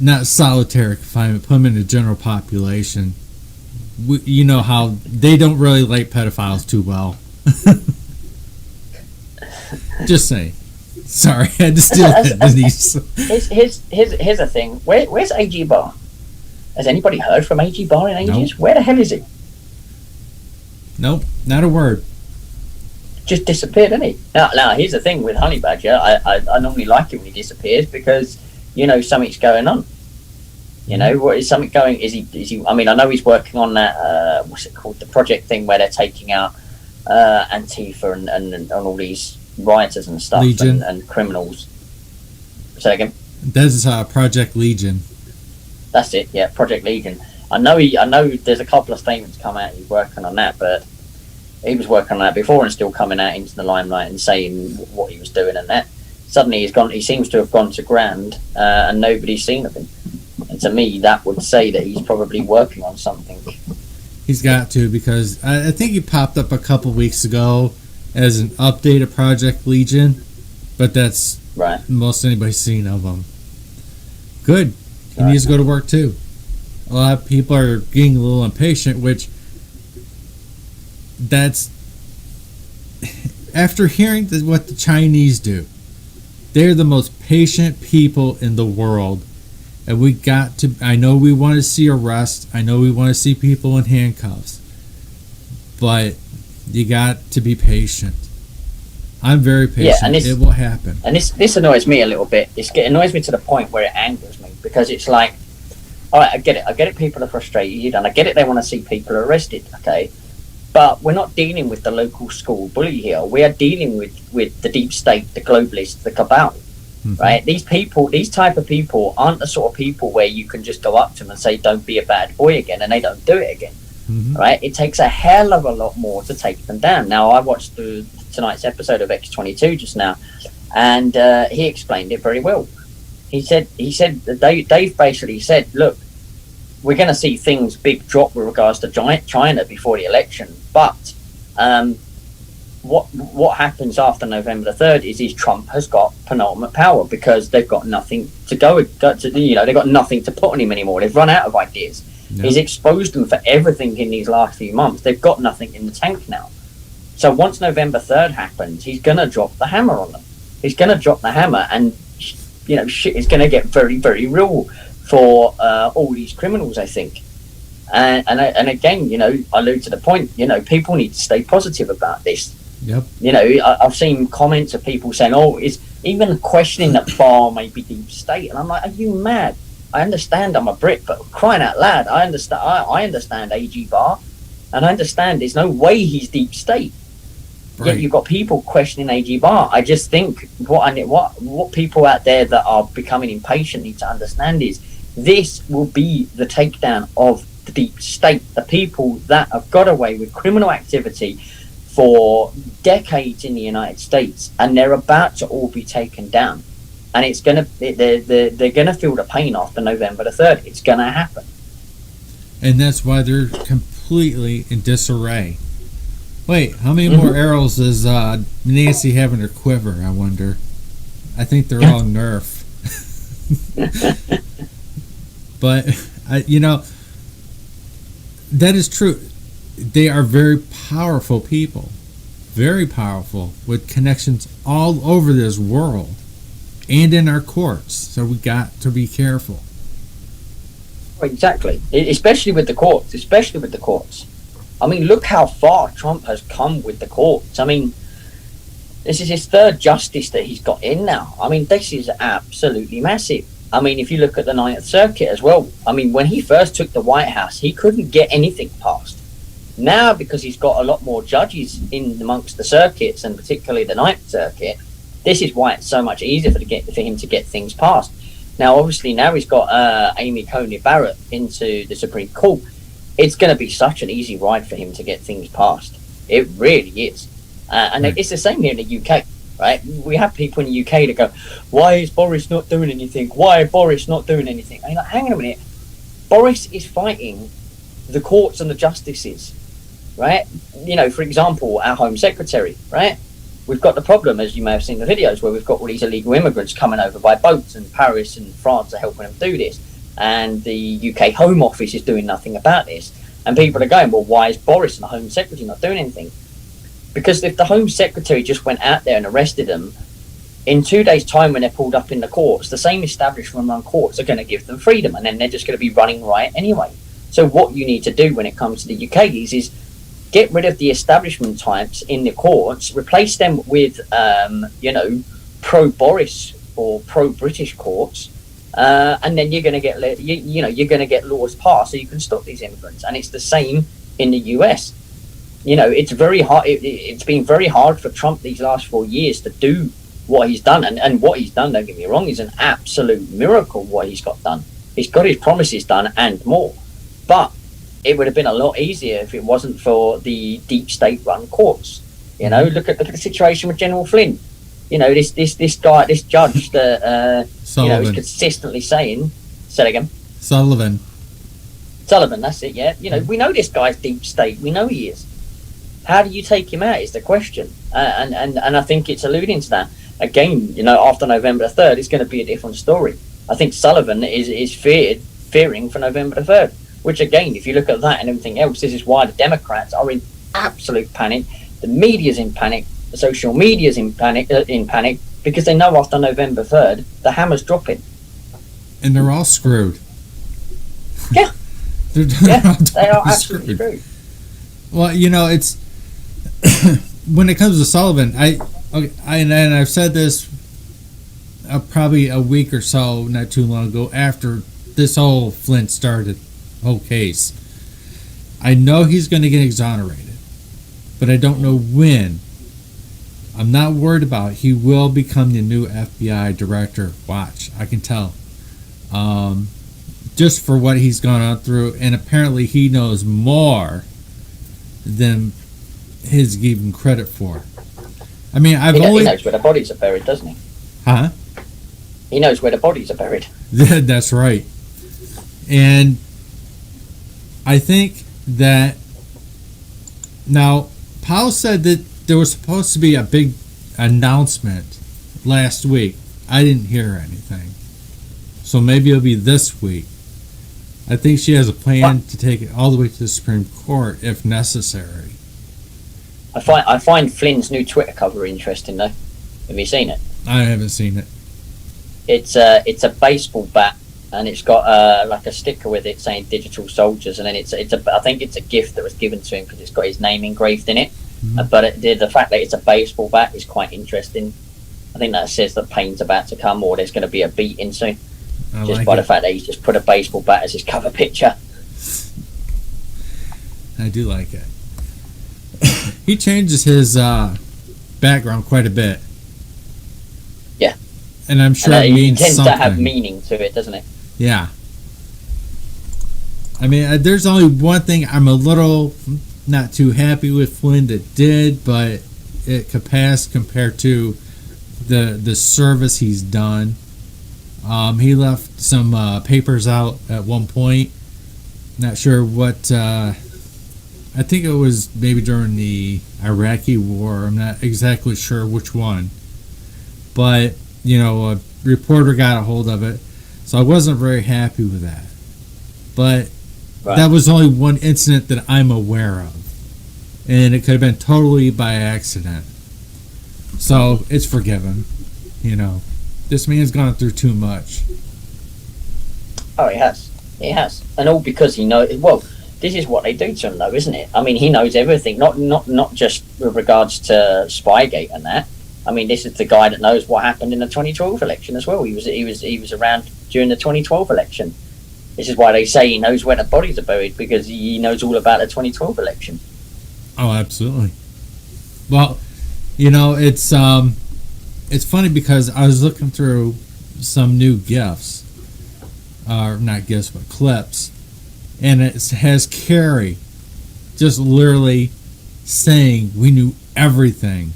not solitary confinement, put him in the general population. You know how they don't really like pedophiles too well. Just saying. Sorry, I had to steal that, Denise. Here's the thing. Where's A.G. Barr? Has anybody heard from A.G. Barr in ages? Nope. Where the hell is he? Nope, not a word. Just disappeared, didn't he? Now here's the thing with Honey Badger. I normally like it when he disappears because you know something's going on. You know, what is something going? Is he? I mean, I know he's working on that. What's it called? The project thing where they're taking out Antifa and all these rioters and stuff and criminals. Say again. That's Project Legion. That's it. Yeah, Project Legion. I know there's a couple of statements come out. He's working on that, but he was working on that before and still coming out into the limelight and saying what he was doing and that. Suddenly he's gone. He seems to have gone to ground, and nobody's seen of him. And to me, that would say that he's probably working on something. He's got to, because I think he popped up a couple weeks ago as an update of Project Legion, but that's right. Most anybody's seen of him. Good. He needs to go to work too. A lot of people are getting a little impatient, which that's after hearing what the Chinese do. They're the most patient people in the world. And we got to, I know we want to see arrests. I know we want to see people in handcuffs. But you got to be patient. I'm very patient. Yeah, and it will happen. And this annoys me a little bit. It annoys me to the point where it angers me. Because it's like, all right, I get it. People are frustrated. And I get it. They want to see people arrested. Okay. But we're not dealing with the local school bully here. We are dealing with the deep state, the globalists, the cabal. Mm-hmm. Right? These type of people aren't the sort of people where you can just go up to them and say, don't be a bad boy again, and they don't do it again. Mm-hmm. Right? It takes a hell of a lot more to take them down. Now, I watched tonight's episode of X22 just now, and he explained it very well. He said Dave basically said, look, we're going to see things big drop with regards to China before the election, but what happens after November the 3rd is Trump has got penultimate power because they've got nothing to they've got nothing to put on him anymore. They've run out of ideas. No. He's exposed them for everything in these last few months. They've got nothing in the tank now. So once November 3rd happens, he's going to drop the hammer on them. He's going to drop the hammer, and shit is going to get very, very real for all these criminals, I think. And again, I allude to the point, people need to stay positive about this. Yep. I've seen comments of people saying, oh, it's even questioning that Barr may be deep state. And I'm like, are you mad? I understand I'm a Brit, but crying out loud, I understand A.G. Barr. And I understand there's no way he's deep state. Right. Yet you've got people questioning A.G. Barr. I just think what people out there that are becoming impatient need to understand is this will be the takedown of the deep state, the people that have got away with criminal activity for decades in the United States, and they're about to all be taken down. and it's gonna they're gonna feel the pain after November the 3rd. It's gonna happen, and that's why they're completely in disarray. Wait, how many more arrows does Nancy have in her quiver? I wonder. I think they're all Nerf. But that is true. They are very powerful people, very powerful, with connections all over this world and in our courts. So we got to be careful. Exactly, especially with the courts. I mean, look how far Trump has come with the courts. I mean, this is his third justice that he's got in now. I mean, this is absolutely massive. I mean, if you look at the Ninth Circuit as well, I mean, when he first took the White House, he couldn't get anything passed. Now, because he's got a lot more judges in amongst the circuits, and particularly the Ninth Circuit, this is why it's so much easier for him to get things passed. Now, obviously, now he's got Amy Coney Barrett into the Supreme Court. It's going to be such an easy ride for him to get things passed. It really is. And it's the same here in the UK, right? We have people in the UK that go, why is Boris not doing anything? Why is Boris not doing anything? And you're like, hang on a minute. Boris is fighting the courts and the justices, right? For example, our Home Secretary, right? We've got the problem, as you may have seen the videos, where we've got all these illegal immigrants coming over by boats, and Paris and France are helping them do this. And the UK Home Office is doing nothing about this. And people are going, well, why is Boris and the Home Secretary not doing anything? Because if the Home Secretary just went out there and arrested them, in 2 days' time when they're pulled up in the courts, the same establishment-run courts are going to give them freedom, and then they're just going to be running riot anyway. So what you need to do when it comes to the UK is get rid of the establishment types in the courts, replace them with, pro-Boris or pro-British courts, and then you're going to get, you're going to get laws passed so you can stop these immigrants. And it's the same in the US. It's very hard. It's been very hard for Trump these last 4 years to do what he's done, and what he's done, don't get me wrong, is an absolute miracle. What he's got done, he's got his promises done and more. But it would have been a lot easier if it wasn't for the deep state-run courts. Look at the situation with General Flynn. This guy, this judge that is consistently saying, say it again. Sullivan, that's it. Yeah, we know this guy's deep state. We know he is. How do you take him out is the question, and I think it's alluding to that. Again, after November the 3rd, it's going to be a different story. I think Sullivan is fearing for November the 3rd, which again, if you look at that and everything else, this is why the Democrats are in absolute panic. The media's in panic. The social media's in panic, because they know after November 3rd, the hammer's dropping. And they're all screwed. Yeah. They are absolutely screwed. Well, it's when it comes to Sullivan, and I've said this probably a week or so, not too long ago, after this whole Flint started, whole case. I know he's going to get exonerated, but I don't know when. I'm not worried about it. He will become the new FBI director. Watch, I can tell. Just for what he's gone on through, and apparently he knows more than he's given credit for. I mean, he knows where the bodies are buried, doesn't he? Huh? He knows where the bodies are buried. That's right. And I think that now Powell said that there was supposed to be a big announcement last week. I didn't hear anything. So maybe it'll be this week. I think she has a plan to take it all the way to the Supreme Court if necessary. I find Flynn's new Twitter cover interesting though. Have you seen it? I haven't seen it. It's a baseball bat, and it's got like a sticker with it saying "Digital Soldiers," and then I think it's a gift that was given to him because it's got his name engraved in it. Mm-hmm. But the fact that it's a baseball bat is quite interesting. I think that says that pain's about to come, or there's going to be a beating soon. The fact that he's just put a baseball bat as his cover picture. I do like it. He changes his background quite a bit. Yeah. And I'm sure it means tends something. to have meaning to it, doesn't it? Yeah. I mean, there's only one thing I'm a little not too happy with Flynn that did, but it could pass compared to the service he's done. He left some papers out at one point. Not sure what. I think it was maybe during the Iraqi war. I'm not exactly sure which one. But, a reporter got a hold of it. So I wasn't very happy with that. But that was only one incident that I'm aware of. And it could have been totally by accident. So it's forgiven. This man's gone through too much. Oh, he has. He has. And all because he knows. Well, this is what they do to him, though, isn't it? I mean, he knows everything. Not just with regards to Spygate and that. I mean, this is the guy that knows what happened in the 2012 election as well. He was around during the 2012 election. This is why they say he knows where the bodies are buried, because he knows all about the 2012 election. Oh, absolutely. Well, it's funny because I was looking through some new GIFs, or not GIFs, but clips, and it has Kerry just literally saying we knew everything,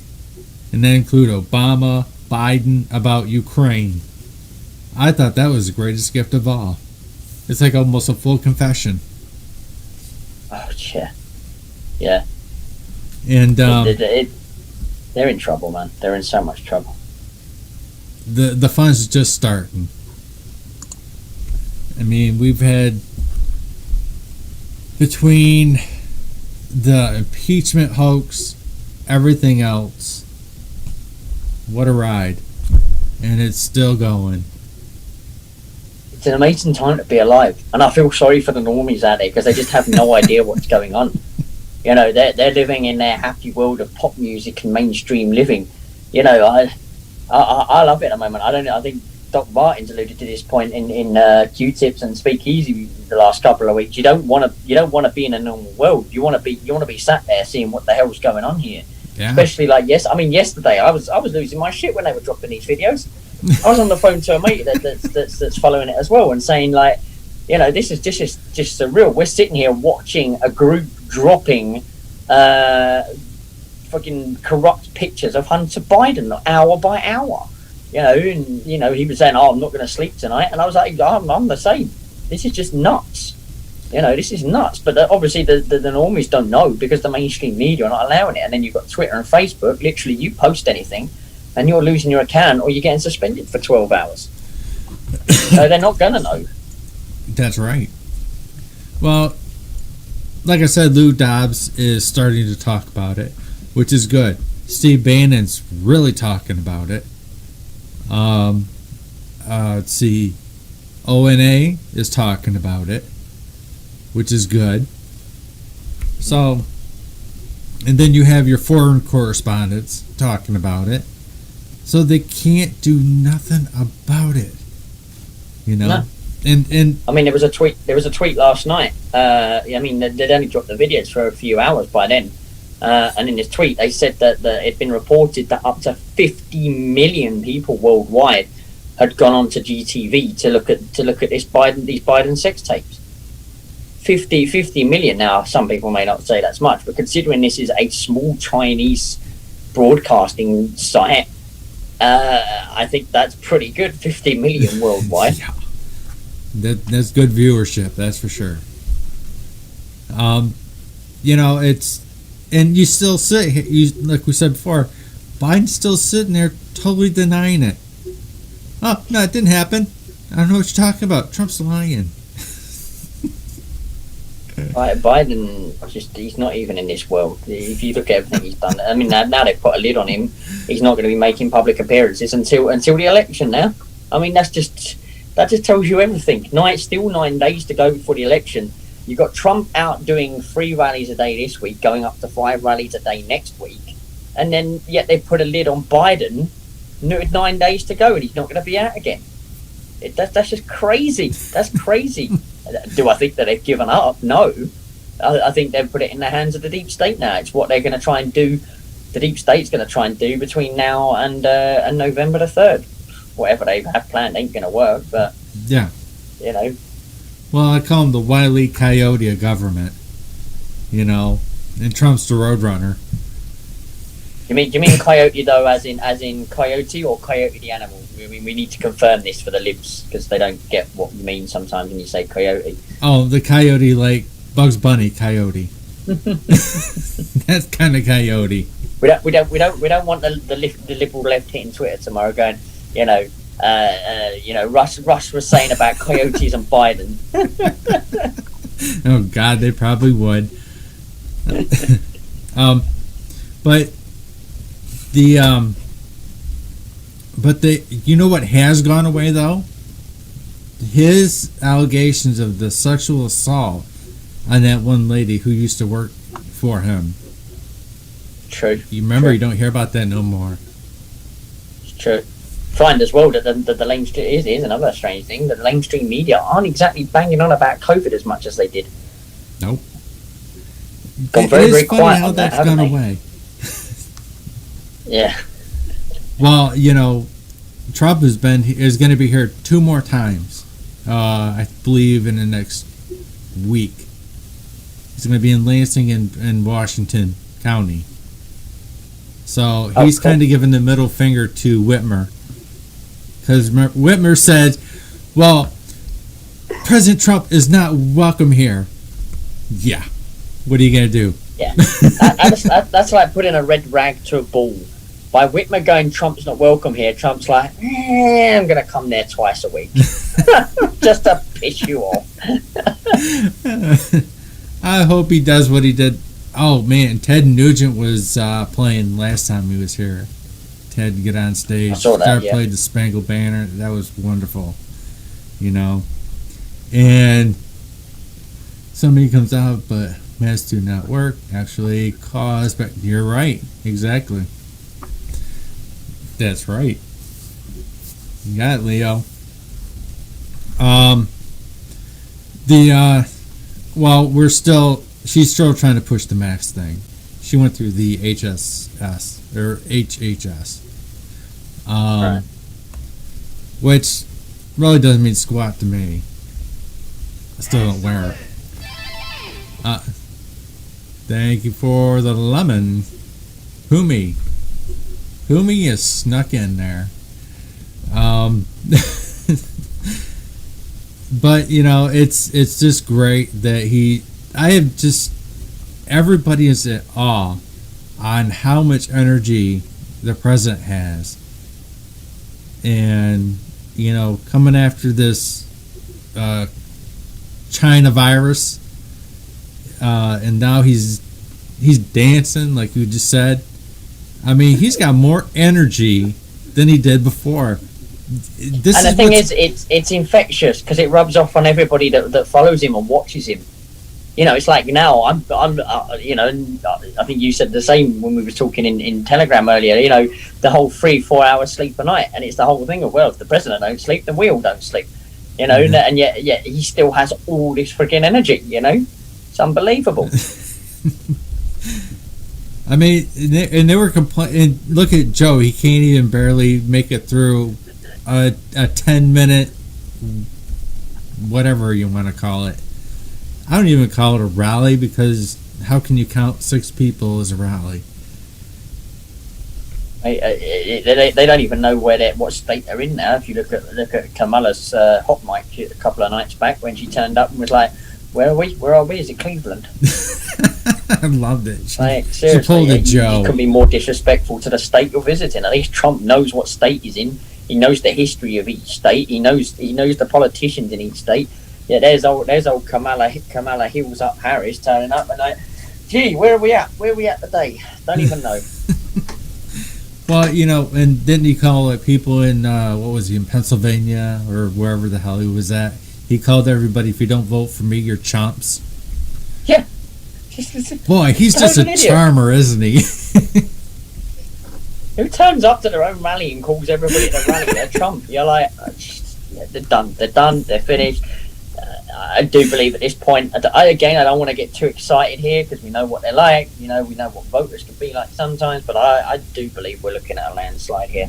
and that include Obama, Biden, about Ukraine. I thought that was the greatest gift of all. It's like almost a full confession. Oh, yeah. Yeah. And they're in trouble, man. They're in so much trouble. The fun's just starting. I mean, we've had, between the impeachment hoax, everything else, what a ride. And it's still going. It's an amazing time to be alive. And I feel sorry for the normies out there, because they just have no idea what's going on. They're living in their happy world of pop music and mainstream living. I love it at the moment. I think Doc Martin's alluded to this point in Q-Tips and Speakeasy the last couple of weeks. You don't want to be in a normal world. You want to be sat there seeing what the hell's going on here. Yeah. Especially yesterday I was losing my shit when they were dropping these videos. I was on the phone to a mate that's following it as well, and saying this is just surreal. We're sitting here watching a group dropping fucking corrupt pictures of Hunter Biden hour by hour. He was saying, "Oh, I'm not going to sleep tonight," and I was like, "I'm the same. This is just nuts. This is nuts." But obviously the normies don't know, because the mainstream media are not allowing it. And then you've got Twitter and Facebook. Literally, you post anything, and you're losing your account, or you're getting suspended for 12 hours. So they're not going to know. That's right. Well, like I said, Lou Dobbs is starting to talk about it, which is good. Steve Bannon's really talking about it. Let's see. ONA is talking about it, which is good. So, and then you have your foreign correspondents talking about it. So they can't do nothing about it. No. And I mean, there was a tweet last night. I mean, they'd only dropped the videos for a few hours by then. And in this tweet, they said that it'd been reported that up to 50 million people worldwide had gone on to GTV to look at these Biden sex tapes. 50 million. Now, some people may not say that's much, but considering this is a small Chinese broadcasting site, I think that's pretty good. 50 million worldwide. Yeah. That's good viewership, that's for sure. It's, and you still sit here, like we said before, Biden's still sitting there totally denying it. Oh, no, it didn't happen. I don't know what you're talking about. Trump's lying. Biden, he's not even in this world. If you look at everything he's done, I mean, now they've put a lid on him. He's not going to be making public appearances until the election now. I mean, that just tells you everything. Still 9 days to go before the election. You've got Trump out doing 3 rallies a day this week, going up to 5 rallies a day next week. And then, yet they put a lid on Biden, 9 days to go, and he's not going to be out again. That's just crazy. That's crazy. Do I think that they've given up? No. I think they've put it in the hands of the deep state now. It's what they're going to try and do. The deep state's going to try and do between now and November the 3rd. Whatever they have planned ain't going to work, but... Yeah. Well, I call him the Wile E. Coyote of government. And Trump's the Roadrunner. Do you mean coyote though, as in coyote, or coyote the animal? We need to confirm this for the libs because they don't get what you mean sometimes when you say coyote. Oh, the coyote, like Bugs Bunny coyote. That's kind of coyote. We don't want the liberal left hitting Twitter tomorrow going, Russ was saying about coyotes and Biden. Oh God, they probably would. But you know what has gone away though? His allegations of the sexual assault on that one lady who used to work for him. True. You remember? True. You don't hear about that no more. It's true. Find as well that the mainstream is another strange thing. That the mainstream media aren't exactly banging on about COVID as much as they did. Nope. Gone very, very funny quiet how on that, that's haven't gone they? away. Yeah. Well, Trump is going to be here 2 more times. I believe in the next week. He's going to be in Lansing and Washington County. So he's kind of giving the middle finger to Whitmer. Because Whitmer said, well, President Trump is not welcome here. Yeah. What are you going to do? Yeah. That's like putting a red rag to a bull. By Whitmer going, Trump's not welcome here, Trump's like, I'm going to come there twice a week. Just to piss you off. I hope he does what he did. Oh, man, Ted Nugent was playing last time he was here. Ted get on stage, I saw that, yeah. played the Spangled Banner. That was wonderful, And somebody comes out, but masks do not work. Actually, but you're right, exactly. That's right. You got it, Leo. She's still trying to push the mask thing. She went through the HSS or HHS. Right. Which really doesn't mean squat to me. I still don't wear it. Thank you for the lemon. Humi is snuck in there. But it's just great that everybody is at awe on how much energy the president has, and coming after this China virus, and now he's dancing like you just said. I mean, he's got more energy than he did before. The thing is, it's infectious because it rubs off on everybody that follows him and watches him. It's like now I think you said the same when we were talking in Telegram earlier. The whole 3-4 hours sleep a night, and it's the whole thing of, well, if the president don't sleep, then we all don't sleep. Mm-hmm. And yet he still has all this freaking energy. It's unbelievable. I mean, and they were complaining. Look at Joe; he can't even barely make it through a 10-minute, whatever you want to call it. I don't even call it a rally because how can you count 6 people as a rally? They don't even know what state they're in now. If you look at Kamala's hot mic a couple of nights back when she turned up and was like, "Where are we? Where are we? Is it Cleveland?" I loved it. Seriously, she pulled a Joe. You can be more disrespectful to the state you're visiting. At least Trump knows what state he's in. He knows the history of each state. He knows the politicians in each state. Yeah, there's old Kamala Hills up Harris turning up and like, gee, where are we at? Where are we at today? Don't even know. Well, and didn't he call people in what was he in Pennsylvania or wherever the hell he was at? He called everybody, if you don't vote for me, you're chumps. Yeah. Boy, he's just a charmer, isn't he? Who turns up to their own rally and calls everybody at the rally they're Trump? You're like, they're done. They're finished. I do believe at this point, I don't want to get too excited here because we know what they're like. We know what voters can be like sometimes, but I do believe we're looking at a landslide here.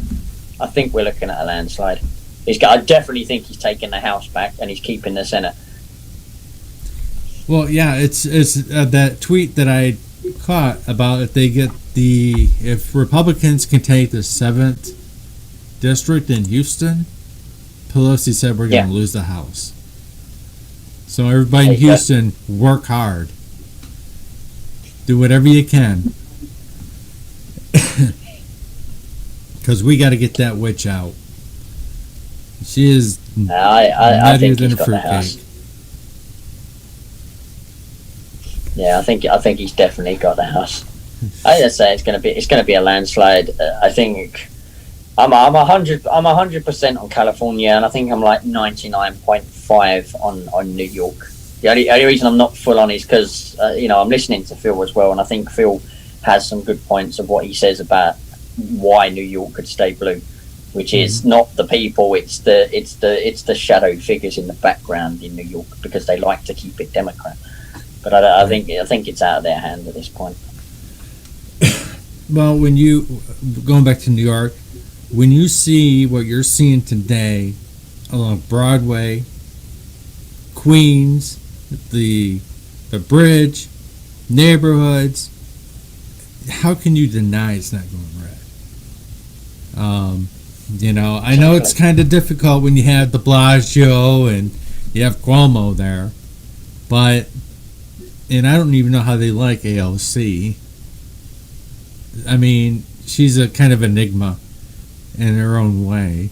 I think we're looking at a landslide. I definitely think he's taking the House back and he's keeping the Senate. Well, yeah, it's that tweet that I caught about if they get if Republicans can take the 7th district in Houston, Pelosi said we're going to lose the House. So everybody in Houston, work hard. Do whatever you can. Because we got to get that witch out. She is nuttier than a fruitcake. Yeah, I think he's definitely got the House. I just say it's going to be a landslide. I think I'm 100% on California, and I think I'm like 99.5 on New York. The only reason I'm not full on is because I'm listening to Phil as well, and I think Phil has some good points of what he says about why New York could stay blue, which is not the people, it's the shadow figures in the background in New York, because they like to keep it Democrat. But I think it's out of their hand at this point. Well, going back to New York, when you see what you're seeing today along Broadway, Queens, the bridge, neighborhoods, how can you deny it's not going red? I know it's kind of difficult when you have de Blasio and you have Cuomo there, and I don't even know how they like AOC. I mean, she's a kind of enigma in her own way.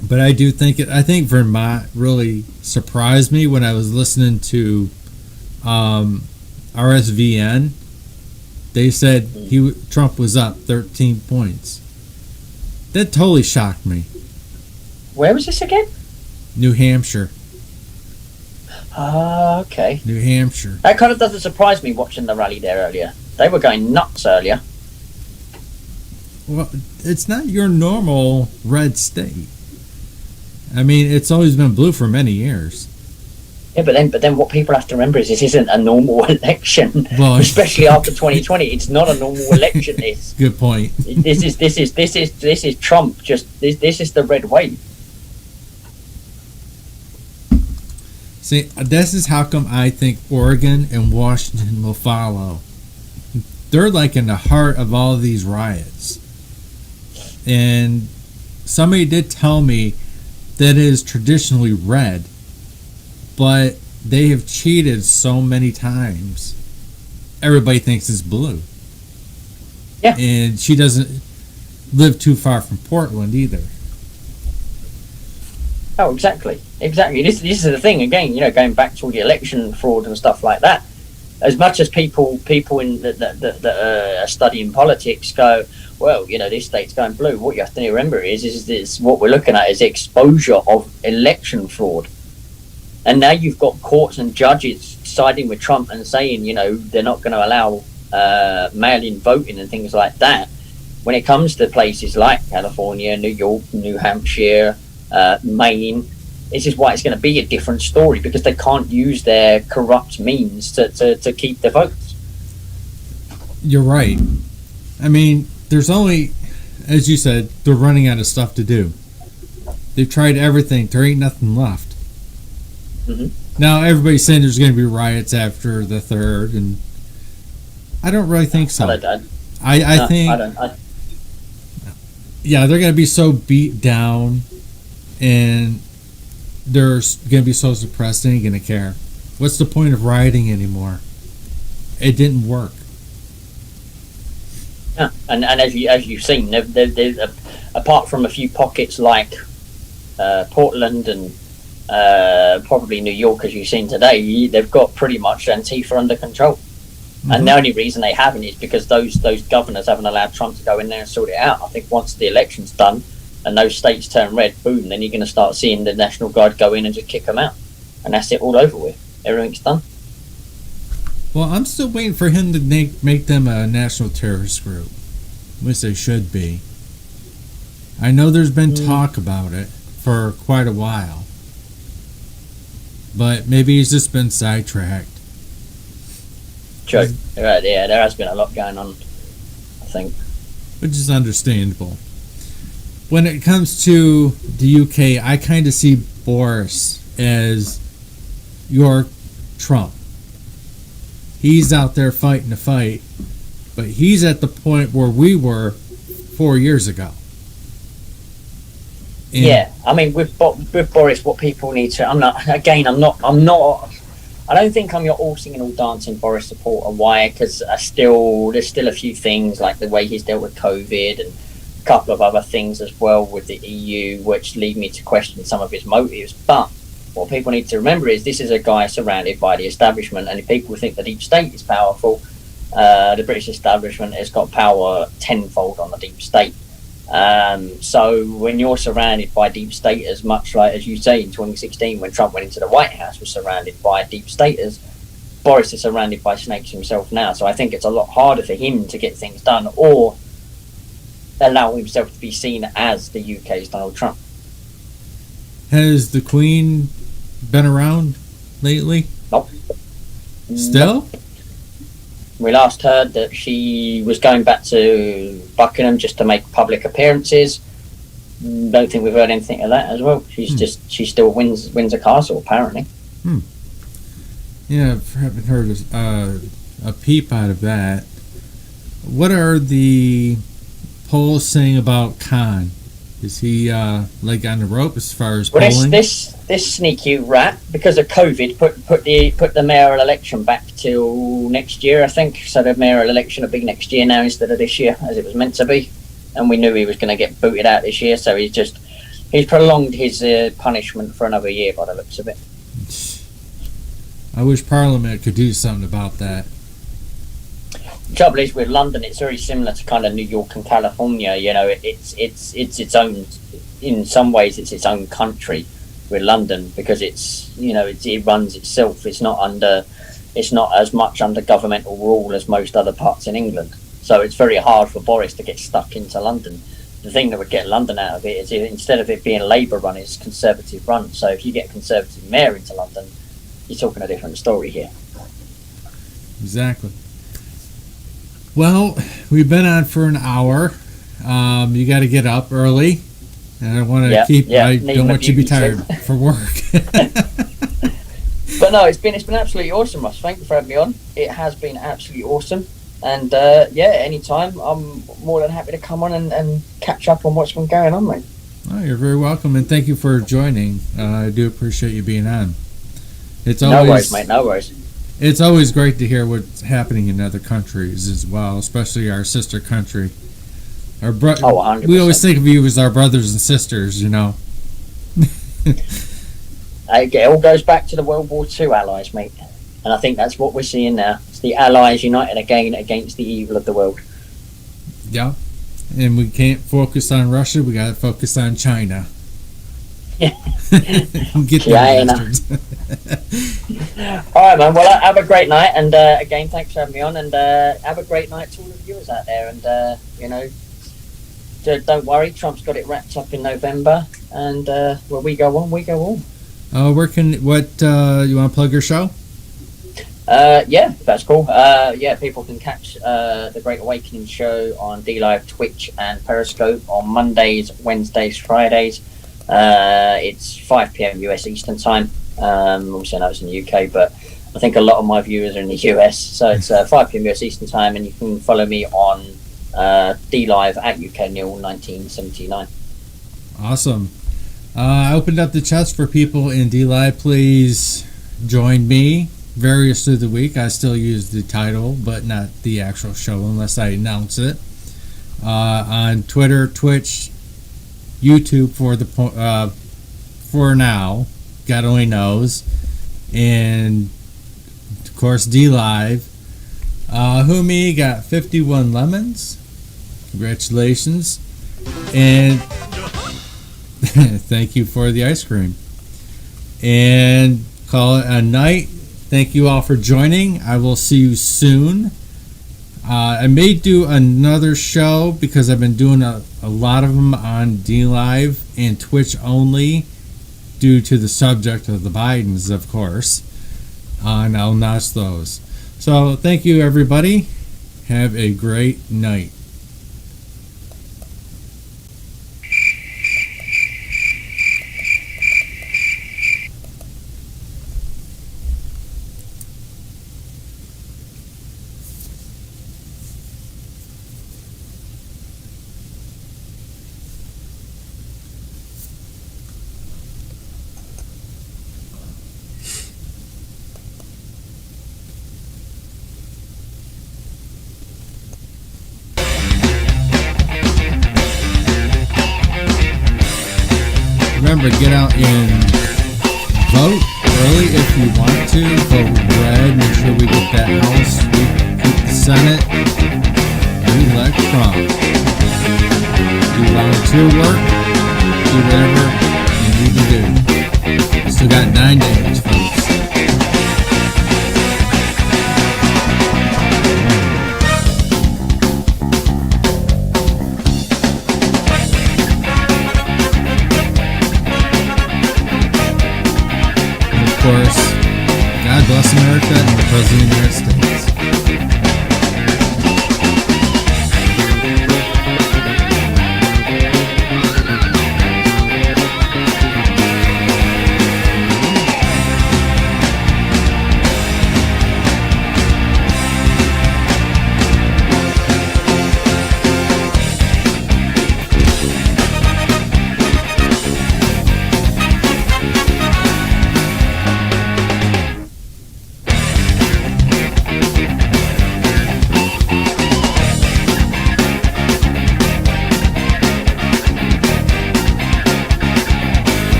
But I do think I think Vermont really surprised me when I was listening to RSVN. They said Trump was up 13 points. That totally shocked me. Where was this again? New Hampshire. Okay. New Hampshire. That kind of doesn't surprise me watching the rally there earlier. They were going nuts earlier. Well, it's not your normal red state. I mean, it's always been blue for many years. Yeah, but then what people have to remember is this isn't a normal election. Well, especially after 2020, it's not a normal election. This. Good point. This is Trump. This is the red wave. See, this is how come I think Oregon and Washington will follow. They're like in the heart of all of these riots. And somebody did tell me that it is traditionally red, but they have cheated so many times. Everybody thinks it's blue. Yeah. And she doesn't live too far from Portland either. Oh, exactly. This is the thing again. Going back to all the election fraud and stuff like that. As much as people in that are studying politics go, well, this state's going blue. What you have to remember is what we're looking at is exposure of election fraud. And now you've got courts and judges siding with Trump and saying, they're not going to allow mail-in voting and things like that. When it comes to places like California, New York, New Hampshire, Maine, this is why it's going to be a different story, because they can't use their corrupt means to keep the votes. You're right. I mean, there's only, as you said, they're running out of stuff to do. They've tried everything. There ain't nothing left. Mm-hmm. Now, everybody's saying there's going to be riots after the 3rd, and I don't really think so. I think... Yeah, they're going to be so beat down, and they're going to be so suppressed, they ain't going to care. What's the point of rioting anymore? It didn't work. Yeah, and as you've seen, they've apart from a few pockets like Portland and probably New York, as you've seen today, they've got pretty much Antifa under control. Mm-hmm. And the only reason they haven't is because those governors haven't allowed Trump to go in there and sort it out. I think once the election's done and those states turn red, boom, then you're going to start seeing the National Guard go in and just kick them out. And that's it, all over with. Everything's done. Well, I'm still waiting for him to make them a national terrorist group, which they should be. I know there's been talk about it for quite a while, but maybe he's just been sidetracked. True. Right, yeah, there has been a lot going on, I think. Which is understandable. When it comes to the UK, I kind of see Boris as your Trump. He's out there fighting the fight, but he's at the point where we were 4 years ago. And yeah, I mean, with Boris, what people need to, I'm not, I don't think I'm your all singing, all dancing Boris supporter. Why? Because there's still a few things, like the way he's dealt with COVID and a couple of other things as well with the EU, which lead me to question some of his motives. But what people need to remember is this is a guy surrounded by the establishment, and if people think the deep state is powerful, the British establishment has got power tenfold on the deep state. So when you're surrounded by deep staters, much like, as you say, in 2016 when Trump went into the White House, was surrounded by deep staters, Boris is surrounded by snakes himself now. So I think it's a lot harder for him to get things done or allow himself to be seen as the UK's Donald Trump. has the Queen been around lately? Nope. Still? We last heard that she was going back to Buckingham just to make public appearances. Don't think we've heard anything of that as well. She still wins Windsor Castle apparently. Yeah, I haven't heard a peep out of that. What are the polls saying about Khan? Is he like on the rope as far as polling? This sneaky rat, because of COVID, put the mayoral election back till next year, I think. So the mayoral election will be next year now instead of this year, as it was meant to be. And we knew he was going to get booted out this year, so he's prolonged his punishment for another year by the looks of it. I wish Parliament could do something about that. The trouble is with London, it's very similar to kind of New York and California. You know, it's its own. In some ways, it's its own country with London because it runs itself. It's not as much under governmental rule as most other parts in England. So it's very hard for Boris to get stuck into London. The thing that would get London out of it is instead of it being Labour run, it's Conservative run. So if you get a Conservative mayor into London, you're talking a different story here. Exactly. Well, we've been on for an hour. You got to get up early, and I want to I don't want you to be tired for work. But no, it's been absolutely awesome, Ross. Thank you for having me on. It has been absolutely awesome, and anytime I'm more than happy to come on and catch up on what's been going on, mate. Oh, you're very welcome, and thank you for joining. I do appreciate you being on. It's no worries, mate. No worries. It's always great to hear what's happening in other countries as well, especially our sister country. 100%. We always think of you as our brothers and sisters, you know. It all goes back to the World War II allies, mate. And I think that's what we're seeing now. It's the allies united again against the evil of the world. Yeah. And we can't focus on Russia, we got to focus on China. Get China. Alright, man. Well, have a great night, and again, thanks for having me on, and have a great night to all the viewers out there. And don't worry, Trump's got it wrapped up in November, and where we go on, we go on. You want to plug your show? Yeah, that's cool. People can catch the Great Awakening show on DLive, Twitch, and Periscope on Mondays, Wednesdays, Fridays. It's 5 p.m. US Eastern Time. Also, I know it's in the UK, but I think a lot of my viewers are in the US. So it's 5 p.m. US Eastern Time, and you can follow me on DLive at UKNeil 1979. Awesome. I opened up the chats for people in DLive. Please join me various through the week. I still use the title, but not the actual show unless I announce it. On Twitter, Twitch, YouTube for now, God only knows, and of course DLive. Humi got 51 lemons. Congratulations, and thank you for the ice cream. And call it a night. Thank you all for joining. I will see you soon. I may do another show because I've been doing a lot of them on DLive and Twitch only due to the subject of the Bidens, of course. And I'll announce those. So thank you, everybody. Have a great night. remember, get out and vote early if you want to. Vote red. Make sure we get that House, we keep the Senate, and elect Trump. Do volunteer work. Do whatever you need to do. Still got 9 days, folks. And of course, God bless America and the President of the United States.